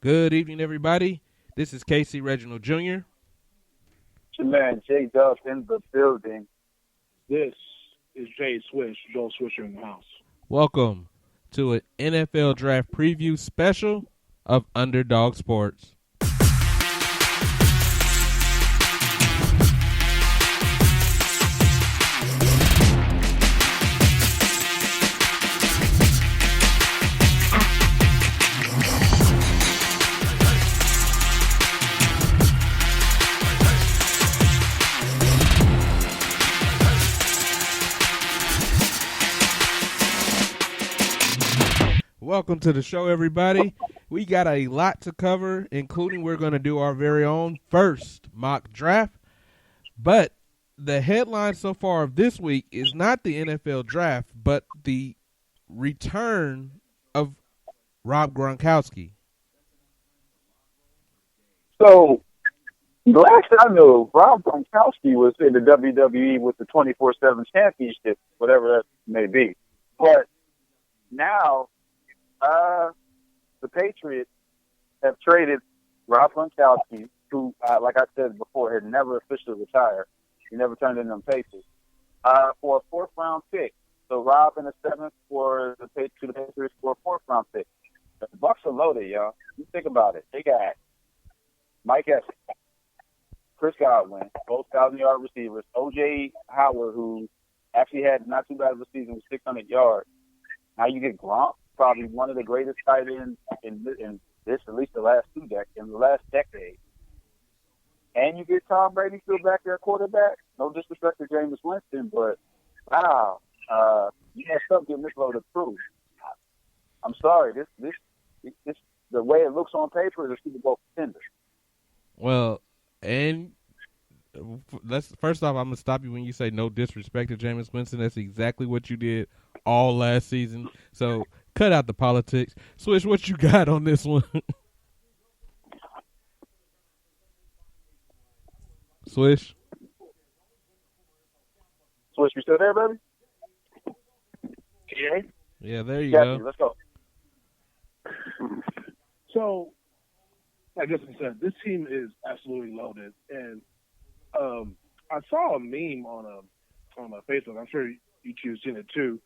Good evening, everybody. This is Casey Reginald Jr. It's your man J Dub in the building. This is Jay Swish, Joel Swisher in the house. Welcome to an NFL Draft Preview special of UnderDawg Sportz. Welcome to the show, everybody. We got a lot to cover, including we're going to do our very own first mock draft. But the headline so far of this week is not the NFL draft, but the return of Rob Gronkowski. So, the last I knew, Rob Gronkowski was in the WWE with the 24/7 championship, whatever that may be. But now, the Patriots have traded Rob Gronkowski, who, like I said before, had never officially retired. He never turned in them papers, for a fourth-round pick. So Rob in the seventh for the Patriots for a fourth-round pick. The Bucs are loaded, y'all. You think about it. They got Mike Essex, Chris Godwin, both 1,000-yard receivers, O.J. Howard, who actually had not too bad of a season with 600 yards. Now you get Gronk, probably one of the greatest tight ends in this, at least the last decade. And you get Tom Brady still back there at quarterback. No disrespect to Jameis Winston, but wow, you messed up getting this load of proof. I'm sorry, this the way it looks on paper is a Super Bowl contender. Well, and first off, I'm gonna stop you when you say no disrespect to Jameis Winston. That's exactly what you did all last season. So cut out the politics. Swish, what you got on this one? Swish, You still there, baby? Can you hear me? yeah, there you Yeah, go. let's go. So, like Justin said, this team is absolutely loaded. And I saw a meme on Facebook. I'm sure you two have seen it too.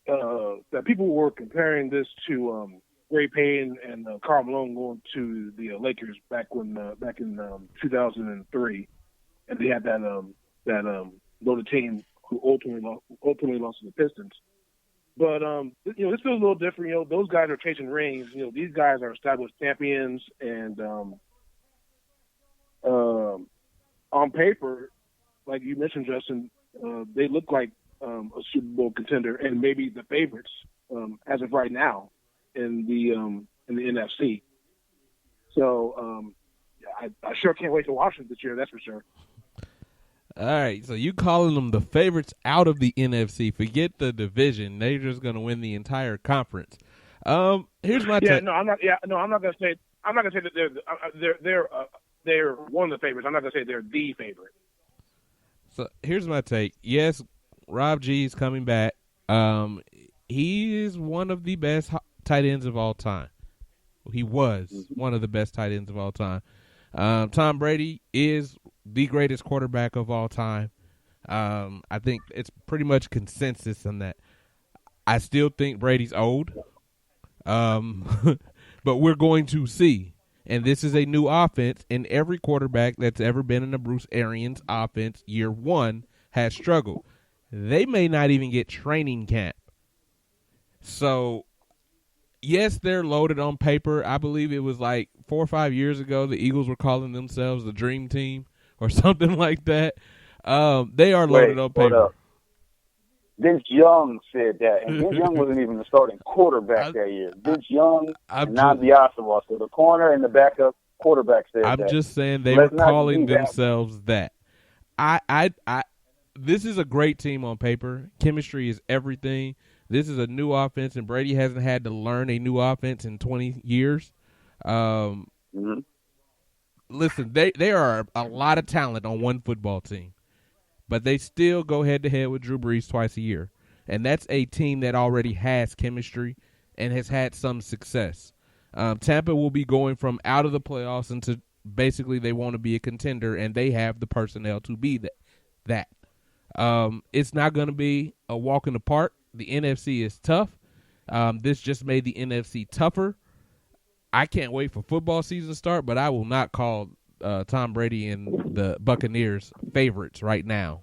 That people were comparing this to Ray Payne and Karl Malone going to the Lakers back in 2003, and they had that loaded team who ultimately lost to the Pistons. But this feels a little different. Those guys are chasing rings. These guys are established champions, and on paper, like you mentioned, Justin, they look like a Super Bowl contender and maybe the favorites as of right now in the NFC. So I sure can't wait to watch it this year. That's for sure. All right, so you calling them the favorites out of the NFC? Forget the division; they're just going to win the entire conference. Here's my I'm not. Yeah, no, I'm not going to say. I'm not going to say that they're one of the favorites. I'm not going to say they're the favorite. So here's my take. Yes, Rob G is coming back. He is one of the best tight ends of all time. He was one of the best tight ends of all time. Tom Brady is the greatest quarterback of all time. I think it's pretty much consensus on that. I still think Brady's old, but we're going to see. And this is a new offense, and every quarterback that's ever been in a Bruce Arians offense year one has struggled. They may not even get training camp. So, yes, they're loaded on paper. I believe it was like 4 or 5 years ago the Eagles were calling themselves the Dream Team or something like that. They are loaded on paper. Vince Young said that, and Vince Young wasn't even the starting quarterback that year. Vince Young and Nabi Oswald, so the corner and the backup quarterback said that. I'm just saying they were calling themselves that. This is a great team on paper. Chemistry is everything. This is a new offense, and Brady hasn't had to learn a new offense in 20 years. Listen, they are a lot of talent on one football team. But they still go head-to-head with Drew Brees twice a year. And that's a team that already has chemistry and has had some success. Tampa will be going from out of the playoffs into basically they want to be a contender, and they have the personnel to be that. It's not going to be a walk in the park. The NFC is tough. This just made the NFC tougher. I can't wait for football season to start, but I will not call Tom Brady and the Buccaneers favorites right now.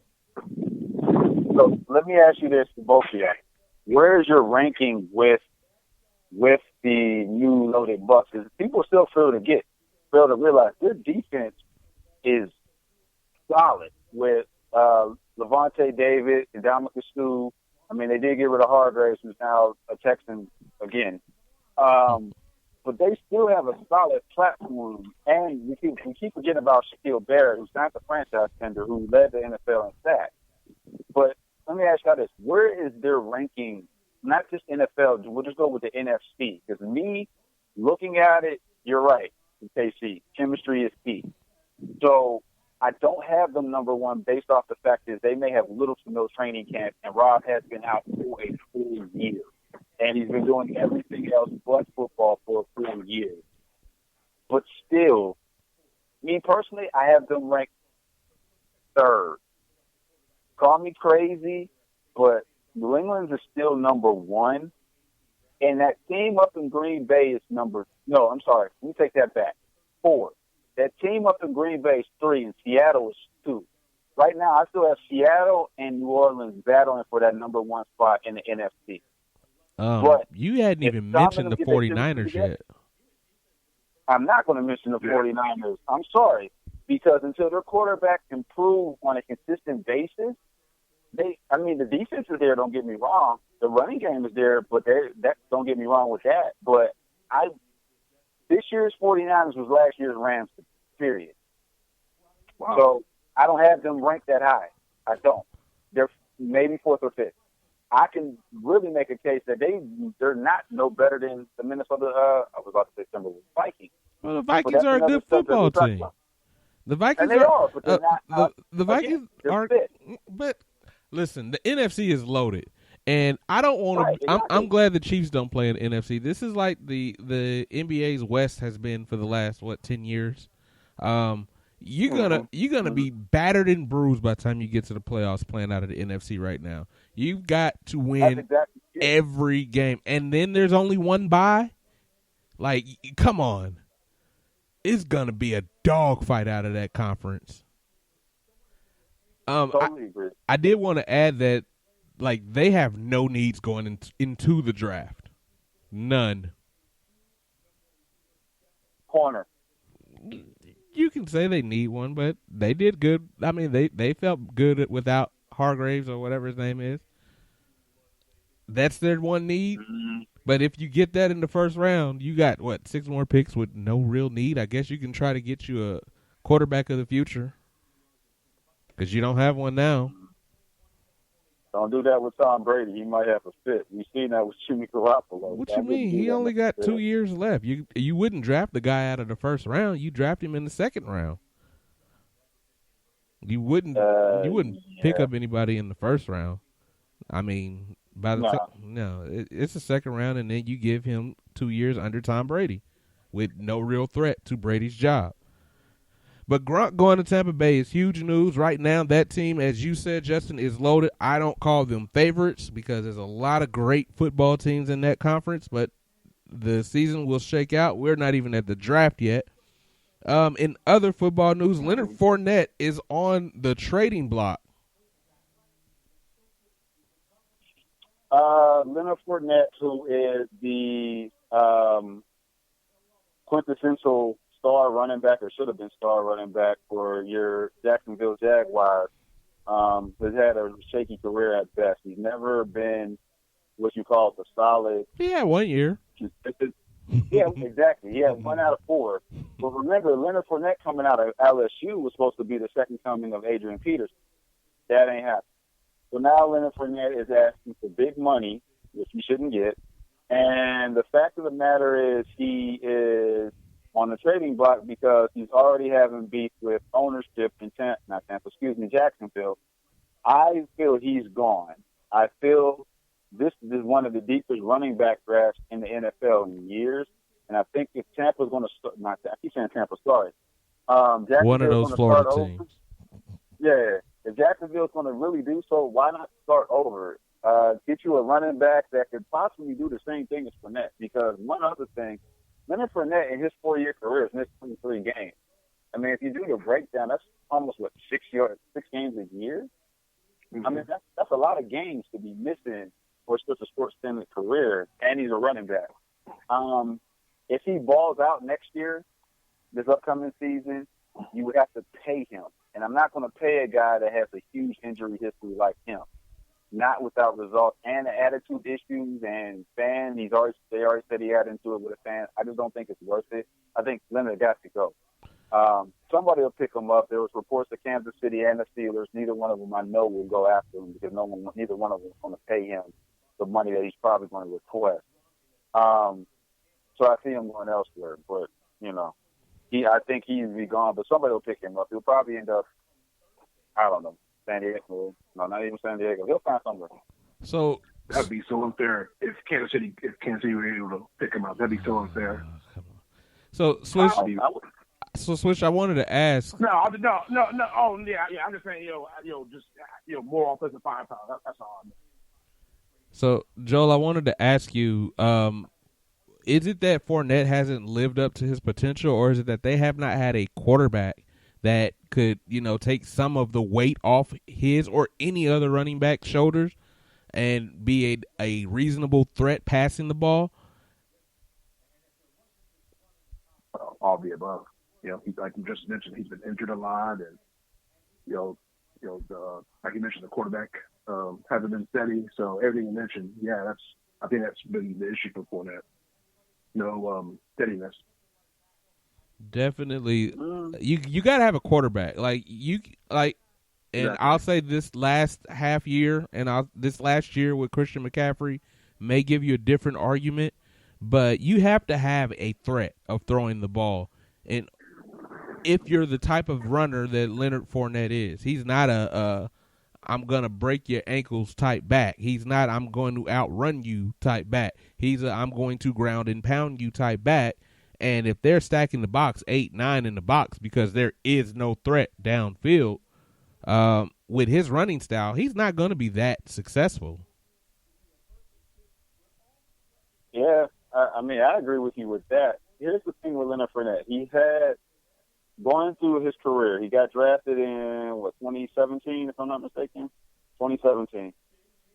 So let me ask you this to both of you. Where is your ranking with the new loaded Bucs? Because people still fail to realize their defense is solid with Levante David and Dominic Stu. I mean, they did get rid of Hargraves, who's now a Texan again. But they still have a solid platform. And we keep forgetting about Shaquille Barrett, who's not the franchise tender, who led the NFL in sacks. But let me ask you this. Where is their ranking, not just NFL, we'll just go with the NFC. Because me, looking at it, you're right, KC. Chemistry is key. So I don't have them number one based off the fact that they may have little to no training camp, and Rob has been out for a full year. And he's been doing everything else but football for a full year. But still, me personally, I have them ranked third. Call me crazy, but New England is still number one. And that team up in Green Bay is let me take that back. 4. That team up in Green Bay is 3, and Seattle is 2. Right now, I still have Seattle and New Orleans battling for that number one spot in the NFC. But you hadn't even mentioned the 49ers yet. I'm not going to mention the 49ers. I'm sorry. Because until their quarterback can prove on a consistent basis, the defense is there, don't get me wrong. The running game is there, but don't get me wrong with that. But this year's 49ers was last year's Rams, period. Wow. So I don't have them ranked that high. I don't. They're maybe 4th or 5th. I can really make a case that they're not no better than the Minnesota. I was about to say Vikings. Well, the Vikings are a good football team. The Vikings but they're not. The Vikings are. But listen, the NFC is loaded, and I don't want to. Right, exactly. I'm glad the Chiefs don't play in the NFC. This is like the NBA's West has been for the last 10 years. You're gonna be battered and bruised by the time you get to the playoffs playing out of the NFC right now. You've got to win every game. And then there's only one bye. Like, come on. It's gonna be a dogfight out of that conference. Totally agree. I did want to add that they have no needs going into the draft. None. Corner. You can say they need one, but they did good. I mean, they felt good without Hargraves or whatever his name is. That's their one need. Mm-hmm. But if you get that in the first round, you got, 6 more picks with no real need? I guess you can try to get you a quarterback of the future because you don't have one now. Don't do that with Tom Brady. He might have a fit. We've seen that with Jimmy Garoppolo. What you mean? He only got 2 years left. You wouldn't draft the guy out of the first round. You draft him in the second round. You wouldn't pick up anybody in the first round. I mean, it's the second round, and then you give him 2 years under Tom Brady with no real threat to Brady's job. But Gronk going to Tampa Bay is huge news. Right now, that team, as you said, Justin, is loaded. I don't call them favorites because there's a lot of great football teams in that conference, but the season will shake out. We're not even at the draft yet. In other football news, Leonard Fournette is on the trading block. Leonard Fournette, who is the quintessential star running back, or should have been star running back for your Jacksonville Jaguars, has had a shaky career at best. He's never been what you call the solid. He had 1 year. Yeah, exactly. He had 1 out of 4. But remember, Leonard Fournette coming out of LSU was supposed to be the second coming of Adrian Peterson. That ain't happened. So now Leonard Fournette is asking for big money, which he shouldn't get. And the fact of the matter is he is on the trading block because he's already having beef with ownership in Jacksonville. I feel he's gone. I feel this is one of the deepest running back drafts in the NFL in years. And I think if Tampa's going to start, I keep saying Tampa, sorry. One of Jacksonville's those gonna Florida start teams. over. Yeah, if Jacksonville's going to really do so, why not start over? Get you a running back that could possibly do the same thing as Fournette. Because one other thing, Leonard Fournette in his 4-year career has missed 23 games. I mean, if you do the breakdown, that's almost, 6 games a year? Mm-hmm. I mean, that's a lot of games to be missing for such a sports-centered career, and he's a running back. If he balls out next year, this upcoming season, you would have to pay him. And I'm not going to pay a guy that has a huge injury history like him. Not without results and the attitude issues and fan. They already said he had into it with a fan. I just don't think it's worth it. I think Leonard got to go. Somebody will pick him up. There was reports that Kansas City and the Steelers, neither one of them I know will go after him because neither one of them is going to pay him the money that he's probably going to request. So I see him going elsewhere, but I think he'd be gone. But somebody will pick him up. He'll probably end up, I don't know, San Diego. No, not even San Diego. He'll find somewhere. So that'd be so unfair if Kansas City were able to pick him up. That'd be so unfair. So Switch, I wanted to ask. No. Oh, yeah. I'm just saying, just more offensive firepower. That's all I mean. So, Joel, I wanted to ask you, is it that Fournette hasn't lived up to his potential, or is it that they have not had a quarterback that could, take some of the weight off his or any other running back's shoulders and be a reasonable threat passing the ball? All the above. Like you just mentioned, he's been injured a lot, and like you mentioned, the quarterback hasn't been steady. So everything you mentioned, I think that's been the issue for Fournette. No steadiness. Definitely, you gotta have a quarterback. And I'll say this last half year and this last year with Christian McCaffrey may give you a different argument, but you have to have a threat of throwing the ball. And if you're the type of runner that Leonard Fournette is, he's not a I'm going to break your ankles type back. He's not I'm going to outrun you type back. He's a I'm going to ground and pound you type back. And if they're stacking the box 8-9 in the box because there is no threat downfield, with his running style, he's not going to be that successful. Yeah, I agree with you with that. Here's the thing with Leonard Fournette. He had, going through his career, he got drafted in, 2017, if I'm not mistaken? 2017.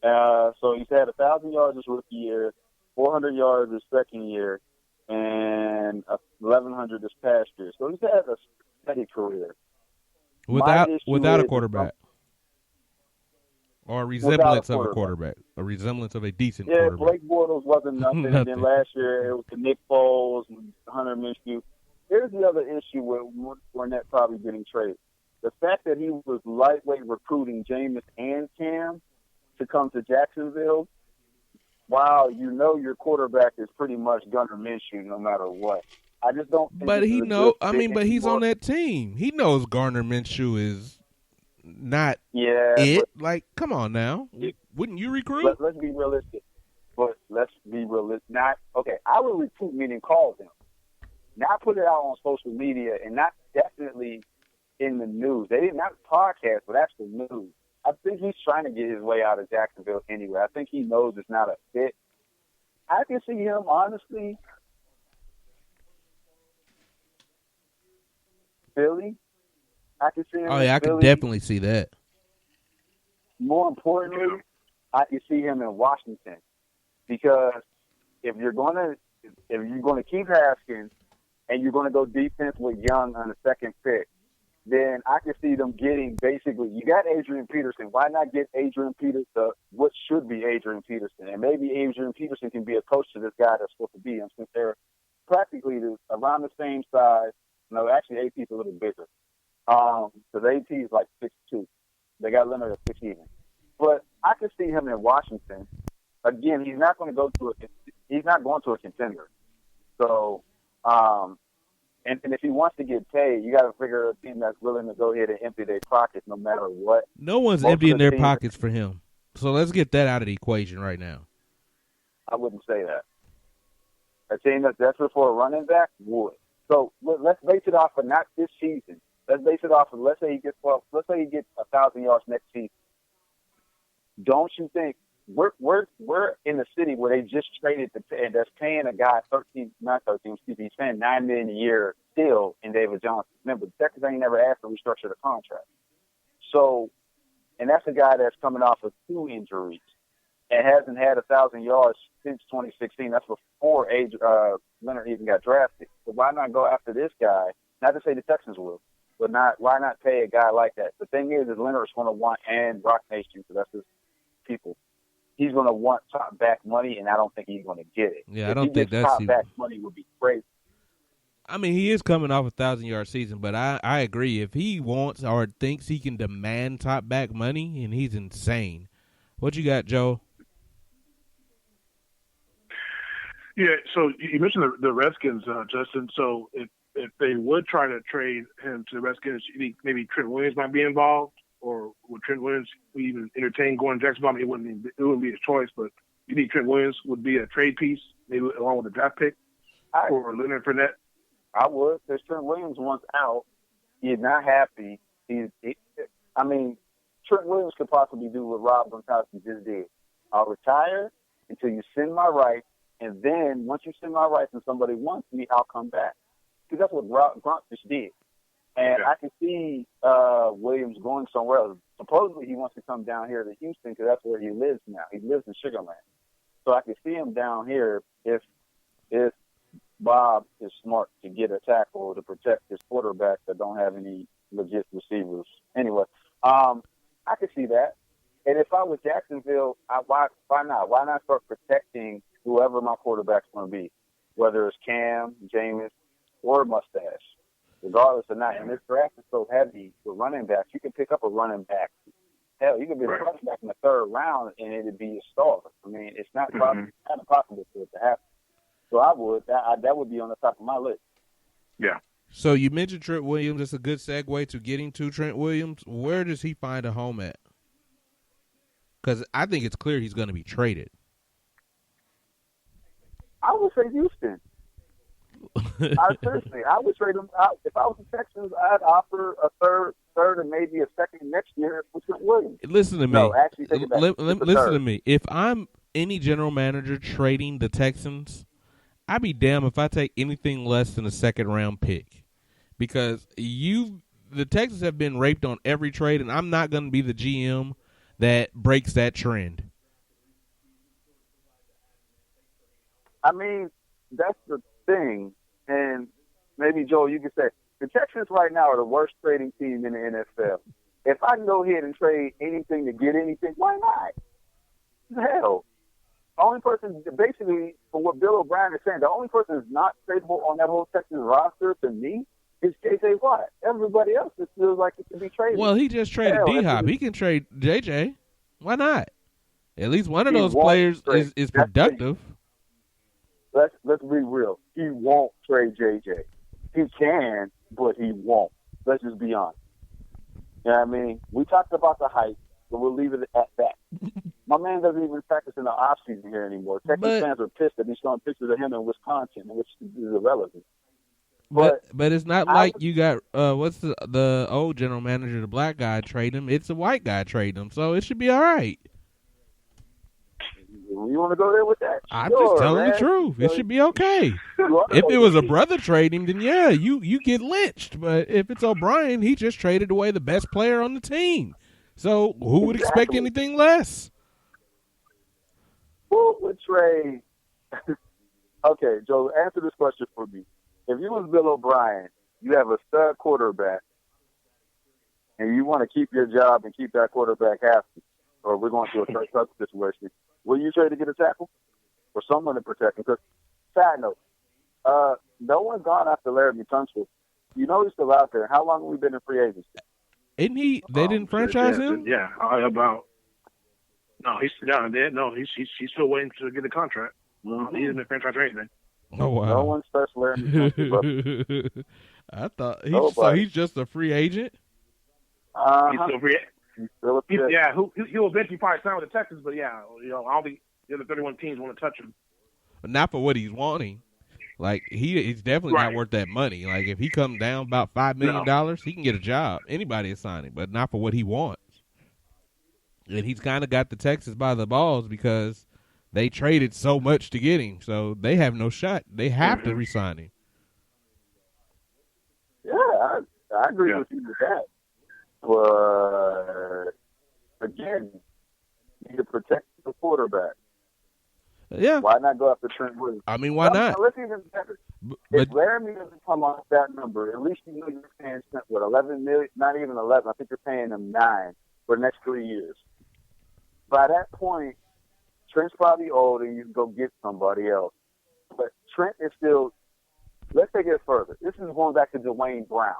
So he's had 1,000 yards his rookie year, 400 yards his second year, and 1,100 this past year. So he's had a steady career. Without a quarterback. Or a resemblance of a quarterback. A resemblance of a decent quarterback. Yeah, Blake Bortles wasn't nothing. And then last year it was the Nick Foles and Hunter Minshew. Here's the other issue with Fournette probably getting traded. The fact that he was lightweight recruiting Jameis and Cam to come to Jacksonville, while your quarterback is pretty much Gunnar Minshew no matter what. I just don't think but he's on that team. He knows Gardner Minshew is not it. Come on now. Wouldn't you recruit? Let's be realistic. I would recruit, meaning call them. Not put it out on social media and not definitely in the news. They didn't have a podcast, but that's the news. I think he's trying to get his way out of Jacksonville anyway. I think he knows it's not a fit. I can see him, honestly, Philly. I can see him. Oh, yeah, I can definitely see that. More importantly, I can see him in Washington because if you're going to keep Haskins and you're going to go defense with Young on the second pick, then I can see them getting basically, you got Adrian Peterson. Why not get Adrian Peterson, what should be Adrian Peterson? And maybe Adrian Peterson can be a coach to this guy that's supposed to be him since they're practically around the same size. No, actually, AP's a little bigger. Because AP is like 6'2". They got Leonard at 6 even. But I could see him in Washington. Again, he's not going to a contender. So, and if he wants to get paid, you got to figure a team that's willing to go ahead and empty their pockets no matter what. No one's emptying their pockets for him. So let's get that out of the equation right now. I wouldn't say that. A team that's desperate for a running back would. So let's base it off of not this season. Let's base it off of let's say he gets 1,000 yards next season. Don't you think we're in a city where they just traded and that's paying a guy he's paying $9 million a year still in David Johnson. Remember, the Texans ain't never asked to restructure the contract. So, and that's a guy that's coming off of 2 injuries and hasn't had 1,000 yards since 2016. That's before Leonard even got drafted. So why not go after this guy? Not to say the Texans will, but why not pay a guy like that? The thing is Leonard's going to want, and Rock Nation, because that's his people, he's going to want top back money, and I don't think he's going to get it. Yeah, I don't think that's top back money would be crazy. I mean, he is coming off a 1,000-yard season, but I agree. If he wants or thinks he can demand top back money, and he's insane. What you got, Joe? Yeah, so you mentioned the Redskins, Justin. So if they would try to trade him to the Redskins, you think maybe Trent Williams might be involved, or would Trent Williams even entertain going to Jacksonville? I mean, it wouldn't be his choice, but you think Trent Williams would be a trade piece, maybe along with a draft pick for Leonard Fournette? I would, because Trent Williams wants out. He's not happy. Trent Williams could possibly do what Rob Gronkowski just did. I'll retire until you send my rights, and then once you send my rights and somebody wants me, I'll come back. Because that's what Gronk just did. And I can see Williams going somewhere else. Supposedly he wants to come down here to Houston because that's where he lives now. He lives in Sugar Land. So I can see him down here if Bob is smart to get a tackle to protect his quarterbacks that don't have any legit receivers. Anyway, I could see that. And if I was Jacksonville, why not? Why not start protecting whoever my quarterback's going to be, whether it's Cam, Jameis, or Mustache, regardless of not. And this draft is so heavy with running backs, you can pick up a running back. Hell, you can be a running back in the 3rd round and it'd be a star. I mean, it's not impossible for it to happen. So I would. That would be on the top of my list. Yeah. So you mentioned Trent Williams. That's a good segue to getting to Trent Williams. Where does he find a home at? Because I think it's clear he's going to be traded. I would say Houston. Seriously, I would trade him. If I was the Texans, I'd offer a third, and maybe a second next year for Trent Williams. Listen to me. No, actually, take it back. Listen to me. If I'm any general manager trading the Texans, I'd be damned if I take anything less than a 2nd-round pick, because the Texans have been raped on every trade, and I'm not going to be the GM that breaks that trend. I mean, that's the thing, and maybe, Joe, you can say, the Texans right now are the worst trading team in the NFL. If I can go ahead and trade anything to get anything, why not? Hell. Only person, basically, for what Bill O'Brien is saying, the only person who's not tradable on that whole Texans roster to me is J.J. Watt. Everybody else just feels like it can be traded. Well, he just traded D-Hop. He can trade J.J. Why not? At least one of those players is productive. Let's be real. He won't trade J.J. He can, but he won't. Let's just be honest. You know what I mean? We talked about the hype, but we'll leave it at that. My man doesn't even practice in the offseason here anymore. Texas fans are pissed that he's showing pictures of him in Wisconsin, which is irrelevant. But it's not like you got what's the old general manager, the black guy, trade him. It's a white guy trade him, so it should be all right. You want to go there with that? I'm just telling the truth. It should be okay. If it was a brother trade him, then yeah, you get lynched. But if it's O'Brien, he just traded away the best player on the team. So who would expect anything less? Who would trade? Okay, Joe, answer this question for me. If you was Bill O'Brien, you have a stud quarterback, and you want to keep your job and keep that quarterback happy, or we're going through a third situation, will you trade to get a tackle or someone to protect him? Because, side note, no one's gone after Laramie Tunsil. You know he's still out there. How long have we been in free agency? Isn't he? They didn't franchise him? Yeah, No, he's down there. No, he's still waiting to get a contract. Well, he hasn't been franchised or anything. Oh, wow. No one starts Laramie Tunsil. I thought he's just a free agent. He's still free. He's still a free agent. Yeah, he'll eventually probably sign with the Texans, but yeah, I don't think the other 31 teams want to touch him. Not for what he's wanting. Like he's definitely not worth that money. Like if he comes down about $5 million, he can get a job. Anybody is signing, but not for what he wants. And he's kind of got the Texans by the balls because they traded so much to get him, so they have no shot. They have to re-sign him. Yeah, I agree with you with that. But again, you need to protect the quarterback. Yeah. Why not go after Trent Williams? I mean, why not? Let's even better. If Laramie doesn't come off that number, at least you know you're paying Trent, what, 11 million? Not even 11. I think you're paying him 9 for the next 3 years. By that point, Trent's probably old and you can go get somebody else. But Trent is still, let's take it further. This is going back to Dwayne Brown.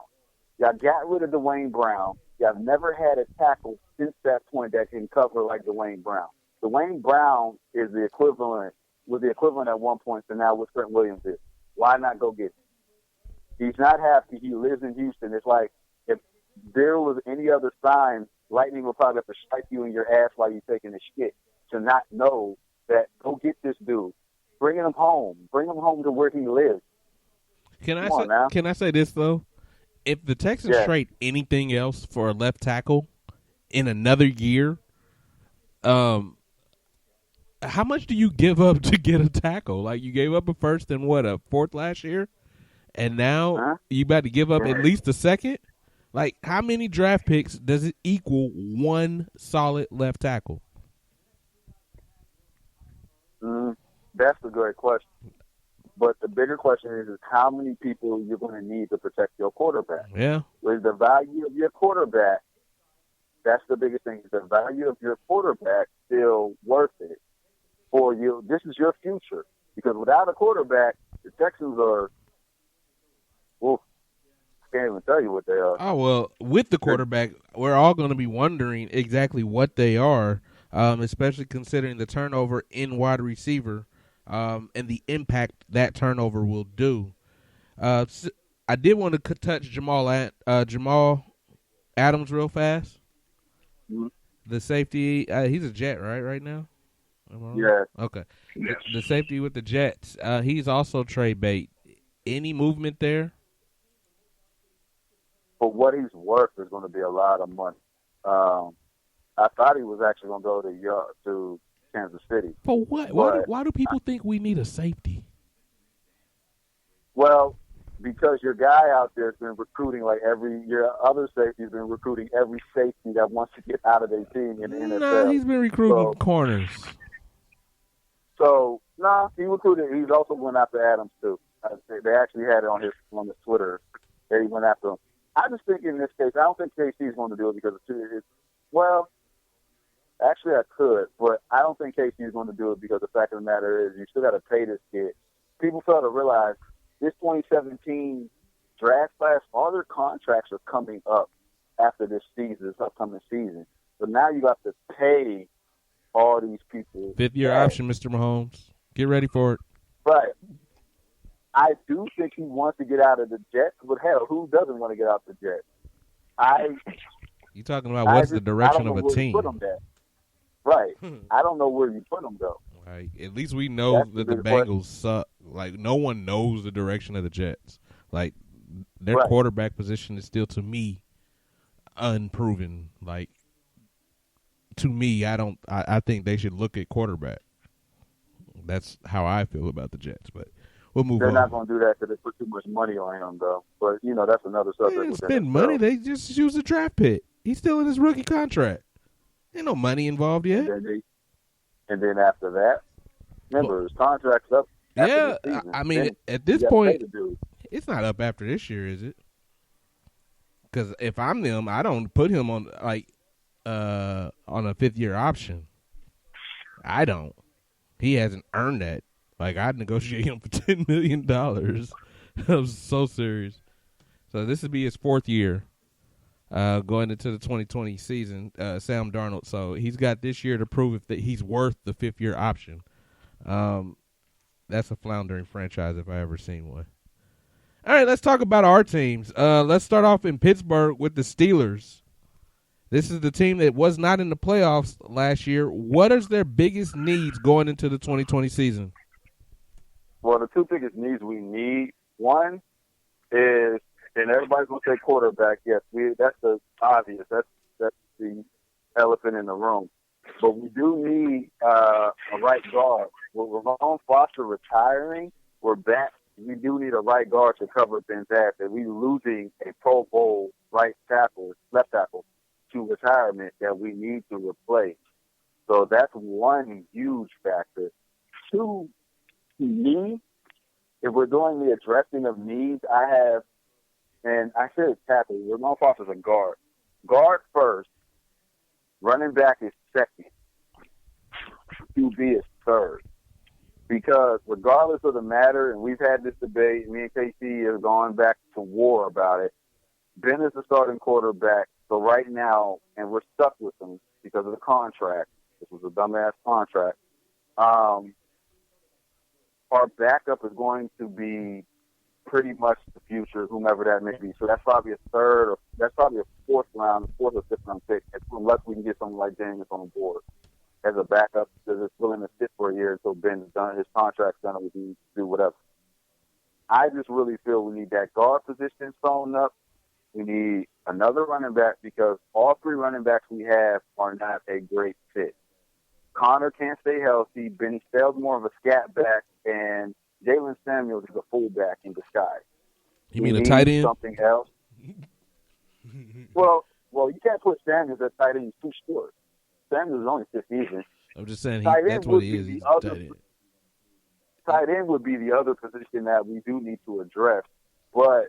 Y'all got rid of Dwayne Brown. Y'all never had a tackle since that point that can cover like Dwayne Brown. Dwayne Brown is the equivalent, was the equivalent at one point to now what Trent Williams is. Why not go get him? He's not happy. He lives in Houston. It's like if there was any other sign, Lightning would probably have to strike you in your ass while you're taking a shit to not know that go get this dude. Bring him home. Bring him home to where he lives. Can I say this, though? If the Texans trade anything else for a left tackle in another year, how much do you give up to get a tackle? Like, you gave up a first and, a fourth last year? And now you about to give up at least a second? Like, how many draft picks does it equal one solid left tackle? That's a great question. But the bigger question is how many people you're going to need to protect your quarterback. Yeah. With the value of your quarterback, that's the biggest thing. Is the value of your quarterback still worth it for you? This is your future. Because without a quarterback, the Texans are, I can't even tell you what they are. Oh, well, with the quarterback, we're all going to be wondering exactly what they are, especially considering the turnover in wide receiver. And the impact that turnover will do. So I did want to touch Jamal Adams real fast. Mm-hmm. The safety, he's a Jet, right now? Yeah. Okay. Yes. The safety with the Jets, he's also trade bait. Any movement there? For what he's worth is going to be a lot of money. I thought he was actually going to go to Kansas City. For what? Why do people think we need a safety? Well, because your guy out there has been recruiting your other safety's been recruiting every safety that wants to get out of their team in the NFL. No, he's been recruiting corners. He recruited. He also went after Adams too. They actually had it on his Twitter that he went after him. I just think in this case, I don't think KC is going to do it because actually, I could, but I don't think KC is going to do it because the fact of the matter is you still got to pay this kid. People fail to realize this 2017 draft class, all their contracts are coming up after this upcoming season. So now you got to pay all these people. Fifth-year option, Mr. Mahomes. Get ready for it. Right. I do think he wants to get out of the Jets, but hell, who doesn't want to get out of the Jets? You talking about what's the direction of a team? Right. I don't know where you put them, though. Right. At least we know that the Bengals suck. Like, no one knows the direction of the Jets. Like, their quarterback position is still, to me, unproven. Like, to me, I think they should look at quarterback. That's how I feel about the Jets. But we'll move on. They're not going to do that because they put too much money on him, though. But, that's another subject. They didn't spend money. They just use a draft pick. He's still in his rookie contract. Ain't no money involved yet. And then after that, remember, his contract's up. Yeah, I mean, at this point, it's not up after this year, is it? Because if I'm them, I don't put him on a fifth-year option. I don't. He hasn't earned that. Like, I'd negotiate him for $10 million. I'm so serious. So this would be his fourth year. Going into the 2020 season, Sam Darnold. So he's got this year to prove that he's worth the fifth-year option. That's a floundering franchise if I ever seen one. All right, let's talk about our teams. Let's start off in Pittsburgh with the Steelers. This is the team that was not in the playoffs last year. What is their biggest needs going into the 2020 season? Well, the two biggest needs we need, one is, and everybody's going to say quarterback. Yes, that's the obvious. That's the elephant in the room. But we do need a right guard. With Ramon Foster retiring, we're back. We do need a right guard to cover Ben's ass. And we're losing a Pro Bowl left tackle, to retirement that we need to replace. So that's one huge factor. Two, needs. If we're doing the addressing of needs, and I said tackle. Ramon Foster's a guard. Guard first. Running back is second. QB is third. Because regardless of the matter, and we've had this debate, me and KC have gone back to war about it, Ben is the starting quarterback. So right now, and we're stuck with him because of the contract. This was a dumbass contract. Our backup is going to be pretty much the future, whomever that may be. So that's probably a fourth or fifth round pick, unless we can get someone like Daniels on board as a backup, because it's willing to sit for a year until Ben's done, his contract's done, and we can do whatever. I just really feel we need that guard position sewn up. We need another running back because all three running backs we have are not a great fit. Connor can't stay healthy. Benny Stell's more of a scat back, and Jalen Samuels is a fullback in disguise. You mean a tight end? Something else. Well, you can't put Samuels at tight end. He's too short. Samuels is only 6 seasons. I'm just saying that's what he is. He's a tight end. Tight end would be the other position that we do need to address. But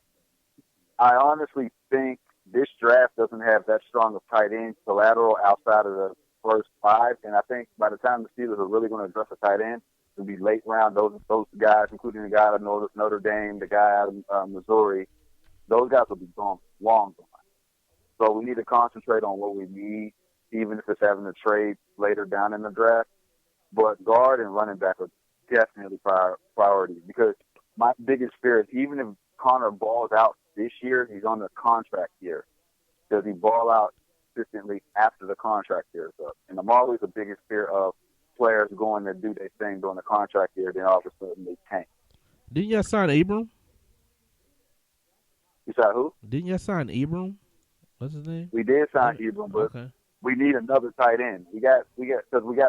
I honestly think this draft doesn't have that strong of tight end collateral outside of the first 5. And I think by the time the Steelers are really going to address a tight end, it'll be late round. Those guys, including the guy out of Notre Dame, the guy out of Missouri, those guys will be gone, long gone. So we need to concentrate on what we need, even if it's having to trade later down in the draft. But guard and running back are definitely priorities, because my biggest fear is even if Connor balls out this year, he's on the contract year. Does he ball out consistently after the contract year is up? And I'm always the biggest fear of players going to do their thing during the contract year, then all of a sudden they tank. Didn't y'all sign Abram? You said who? Didn't y'all sign Abram? What's his name? We did sign Abram, but we need another tight end. We got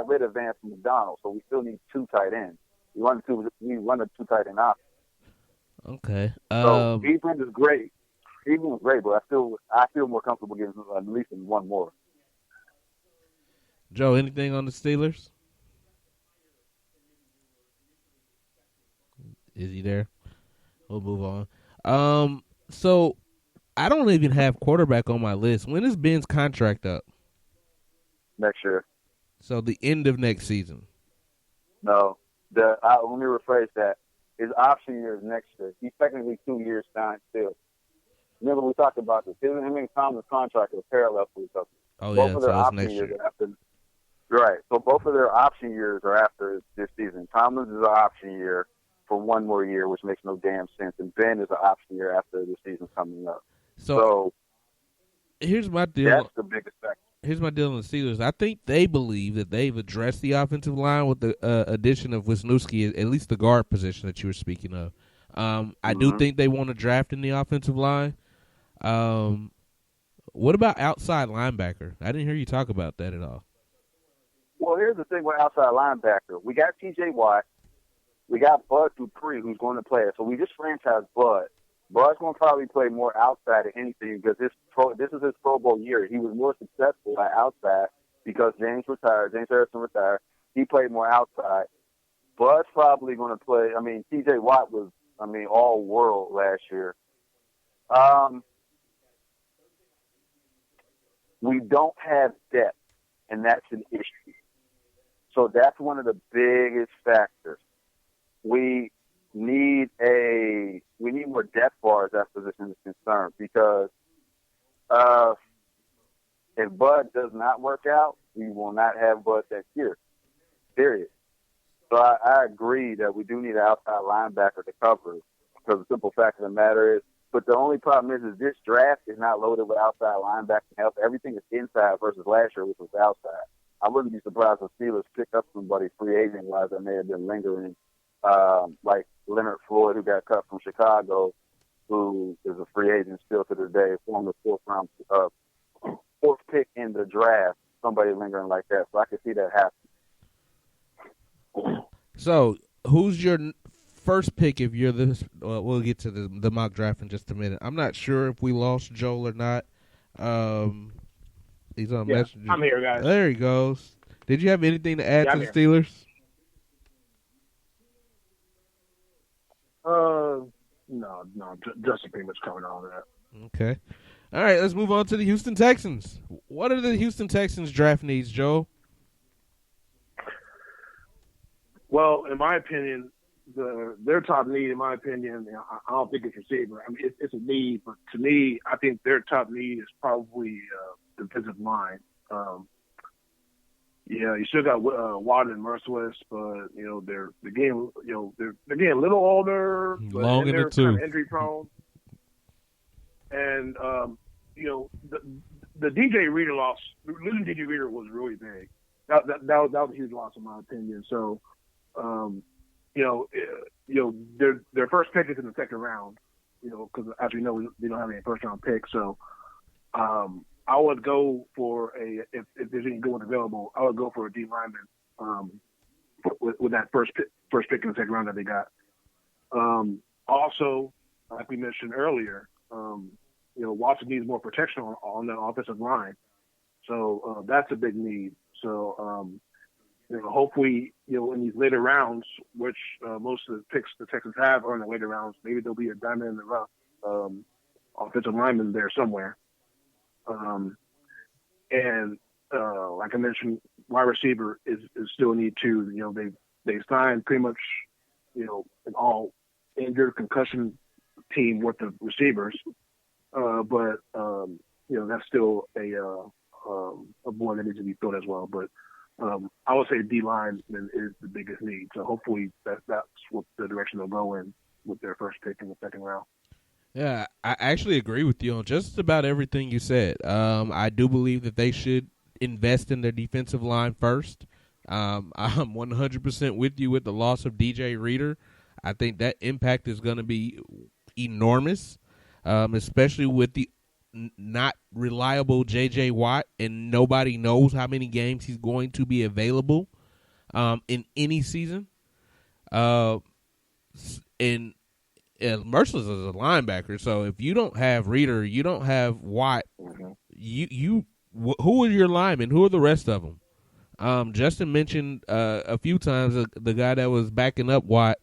rid of Vance McDonald, so we still need 2 tight ends. We run a 2 tight end option. Okay. So Abram is great. Abram is great, but I feel more comfortable getting at least one more. Joe, anything on the Steelers? Is he there? We'll move on. So I don't even have quarterback on my list. When is Ben's contract up? Next year. So the end of next season. No. Let me rephrase that. His option year is next year. He's technically 2 years signed still. Remember we talked about this. Him and Tomlin's contract are parallel to each other. Oh, both yeah, of so their that's option next years year. are after. Right. So both of their option years are after this season. Tomlin's is an option year for one more year, which makes no damn sense. And Ben is an option year after the season coming up. So here's my deal. That's the biggest factor. Here's my deal on the Steelers. I think they believe that they've addressed the offensive line with the addition of Wisniewski, at least the guard position that you were speaking of. I do think they want to draft in the offensive line. What about outside linebacker? I didn't hear you talk about that at all. Well, here's the thing with outside linebacker. We got T.J. Watt. We got Bud Dupree, who's going to play it. So we just franchised Bud. Bud's going to probably play more outside than anything because this is his Pro Bowl year. He was more successful at outside because James Harrison retired. He played more outside. Bud's probably going to play. I mean, T.J. Watt was, all world last year. We don't have depth, and that's an issue. So that's one of the biggest factors. We need more depth bars as position is concerned because if Bud does not work out, we will not have Bud next year. Period. So I agree that we do need an outside linebacker to cover because the simple fact of the matter is, but the only problem is this draft is not loaded with outside linebacker help. Everything is inside versus last year, which was outside. I wouldn't be surprised if Steelers pick up somebody free agent-wise that may have been lingering like Leonard Floyd, who got cut from Chicago, who is a free agent still to this day, former fourth pick in the draft, somebody lingering like that. So I could see that happen. So, who's your first pick if you're this? Well, we'll get to the mock draft in just a minute. I'm not sure if we lost Joel or not. He's on Messenger. I'm here, guys. There he goes. Did you have anything to add to the Steelers? No, Justin pretty much covered all of that. Okay. All right, let's move on to the Houston Texans. What are the Houston Texans draft needs, Joe? Well, in my opinion, their top need, in my opinion, I don't think it's receiver. I mean, it's a need, but to me, I think their top need is probably defensive line. Yeah, you still got Watt and Merciless, but they're getting they're getting a little older, but long in the they're kind of injury prone. And the DJ Reader loss, losing DJ Reader was really big. That was a huge loss in my opinion. So, their first pick is in the second round. Because as we know, they don't have any first round picks. So, I would go for if there's any good one available, I would go for a D lineman with that first pick in the second round that they got. Also, like we mentioned earlier, Watson needs more protection on the offensive line, so that's a big need. So hopefully, in these later rounds, which most of the picks the Texans have are in the later rounds, maybe there'll be a diamond in the rough offensive lineman there somewhere. Like I mentioned, wide receiver is still a need too. They signed pretty much, an all injured concussion team worth of receivers. But that's still a void that needs to be filled as well. But I would say D line is the biggest need. So hopefully that's what the direction they'll go in with their first pick in the second round. Yeah, I actually agree with you on just about everything you said. I do believe that they should invest in their defensive line first. I'm 100% with you with the loss of DJ Reader. I think that impact is going to be enormous, especially with the not reliable J.J. Watt, and nobody knows how many games he's going to be available in any season. Merciless is a linebacker, so if you don't have Reader, you don't have Watt. Who are your linemen? Who are the rest of them? Justin mentioned a few times the guy that was backing up Watt.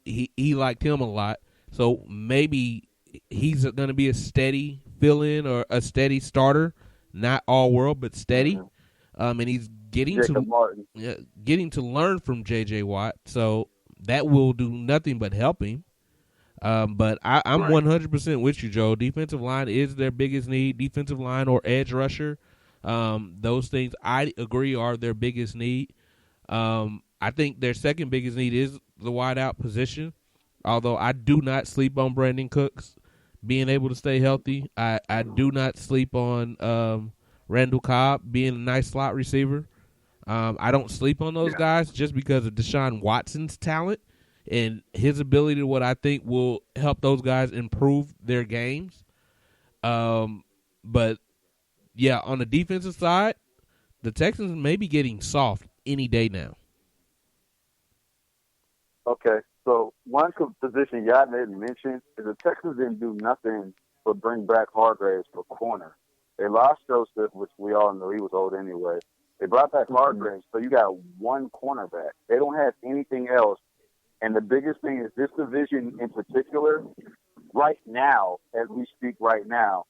He liked him a lot, so maybe he's going to be a steady fill-in or a steady starter, not all world but steady. And he's getting to learn from J.J. Watt, so that will do nothing but help him. But I'm 100% with you, Joe. Defensive line is their biggest need. Defensive line or edge rusher. Those things I agree are their biggest need. I think their second biggest need is the wideout position. Although I do not sleep on Brandon Cooks being able to stay healthy. I do not sleep on Randall Cobb being a nice slot receiver. I don't sleep on those guys just because of Deshaun Watson's talent and his ability to what I think will help those guys improve their games. But, yeah, on the defensive side, the Texans may be getting soft any day now. Okay, so one position y'all didn't mention is the Texans didn't do nothing but bring back Hargraves for corner. They lost Joseph, which we all know he was old anyway. They brought back Hargraves, so you got one cornerback. They don't have anything else. And the biggest thing is this division in particular, right now, as we speak right now,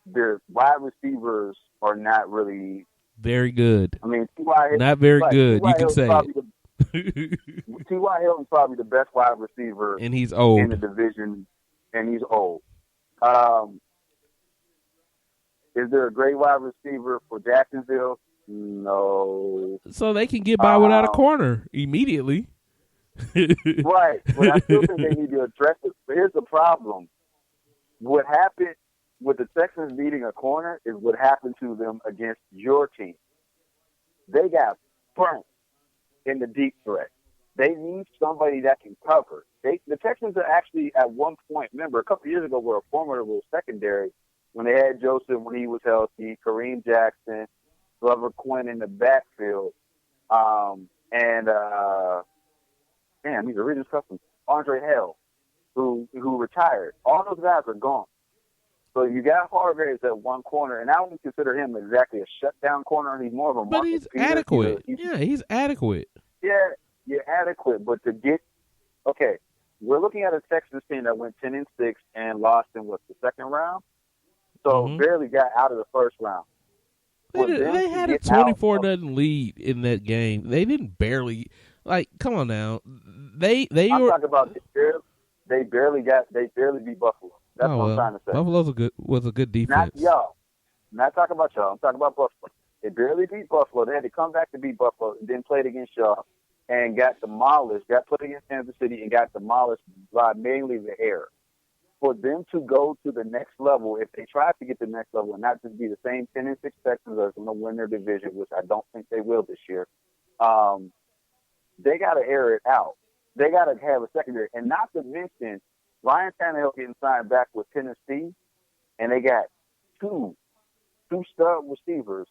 their wide receivers are not really very good. I mean, T.Y. not very good. You can say it. T.Y. Hilton's probably the best wide receiver, and he's old in the division, and he's old. Is there a great wide receiver for Jacksonville? No. So they can get by without a corner immediately. Right, but I still think they need to address it. But here's the problem. What happened with the Texans needing a corner is what happened to them against your team. They got burnt in the deep threat. They need somebody that can cover. The Texans are actually at one point, remember, a couple of years ago, were a formidable secondary when they had Joseph when he was healthy, Kareem Jackson, Glover Quinn in the backfield, and he's a Regis Custom, Andre Hale, who retired. All those guys are gone. So you got Hargraves at one corner, and I wouldn't consider him exactly a shutdown corner. He's more of a but he's adequate. He's adequate. Yeah, you're adequate, but to get okay, we're looking at a Texas team that went 10-6 and lost in the second round. So barely got out of the first round. They had a 24-0 lead in that game. They didn't barely come on now. They I'm were talking about they barely beat Buffalo. That's what I'm trying to say. Buffalo's was a good defense. Not y'all. I'm not talking about y'all. I'm talking about Buffalo. They barely beat Buffalo. They had to come back to beat Buffalo and then played against y'all and got demolished. Got played against Kansas City and got demolished by mainly the air. For them to go to the next level, if they try to get to the next level and not just be the same 10-6 Texans that's going to win their division, which I don't think they will this year, they got to air it out. They got to have a secondary. And not to mention, Ryan Tannehill getting signed back with Tennessee, and they got two stud receivers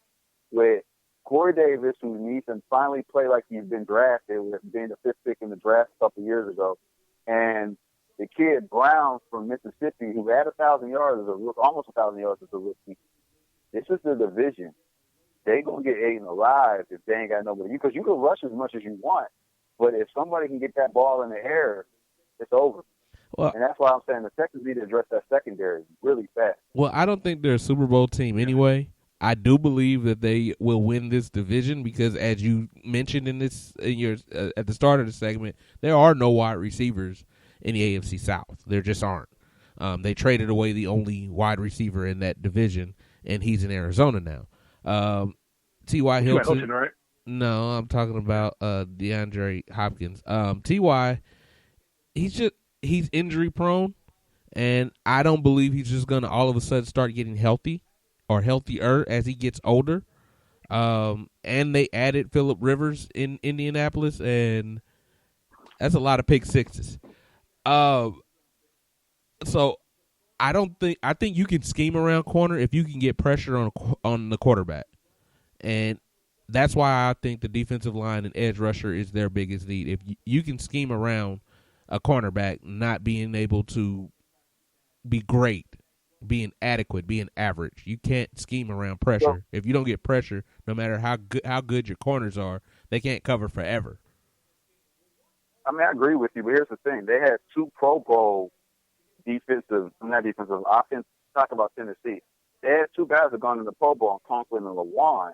with Corey Davis, who needs to finally play like he's been drafted, with being the 5th pick in the draft a couple years ago, and the kid Brown from Mississippi, who had 1,000 yards as a rookie, almost 1,000 yards as a rookie. This is the division. They gonna get eaten alive if they ain't got nobody. Because you can rush as much as you want, but if somebody can get that ball in the air, it's over. Well, and that's why I'm saying the Texans need to address that secondary really fast. Well, I don't think they're a Super Bowl team anyway. I do believe that they will win this division because, as you mentioned at the start of the segment, there are no wide receivers in the AFC South. There just aren't. They traded away the only wide receiver in that division, and he's in Arizona now. T.Y. Hilton, right? No, I'm talking about DeAndre Hopkins. T.Y., he's injury prone, and I don't believe he's just going to all of a sudden start getting healthy or healthier as he gets older. And they added Phillip Rivers in Indianapolis, and that's a lot of pick sixes. So I think you can scheme around corner if you can get pressure on the quarterback. And that's why I think the defensive line and edge rusher is their biggest need. If you can scheme around a cornerback not being able to be great, being adequate, being average, you can't scheme around pressure. If you don't get pressure, no matter how good your corners are, they can't cover forever. I mean, I agree with you, but here's the thing. They had 2 Pro Bowl offense. Talk about Tennessee. They had 2 guys that have gone in the Pro Bowl, Conklin and Lewan.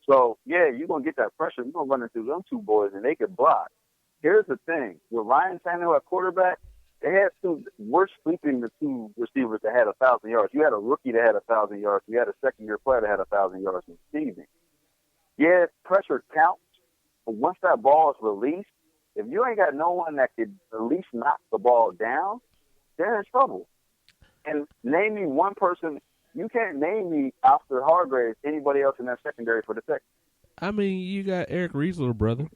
So, yeah, you're going to get that pressure. You're going to run into them 2 boys, and they could block. Here's the thing. With Ryan Tannehill at quarterback, they had 2. We're sleeping the 2 receivers that had 1,000 yards. You had a rookie that had 1,000 yards. You had a second-year player that had 1,000 yards in the season. Yeah, pressure counts, but once that ball is released, if you ain't got no one that could at least knock the ball down, they're in trouble. And name me one person. You can't name me after Hargraves anybody else in that secondary for the Texans. I mean, you got Eric Riesler, brother.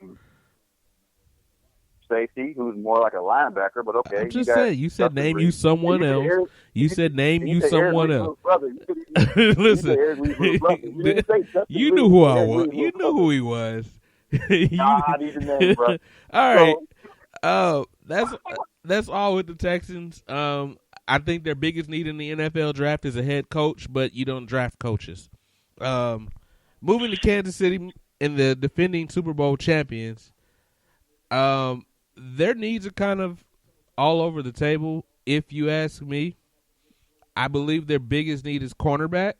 Safety, who's more like a linebacker, but okay. I'm just saying. You said name you someone else. You said name you someone else. Listen, you knew who I was. You knew who he was. I need to name, bro. All right. That's all with the Texans. I think their biggest need in the NFL draft is a head coach, but you don't draft coaches. Moving to Kansas City and the defending Super Bowl champions, their needs are kind of all over the table. If you ask me, I believe their biggest need is cornerback,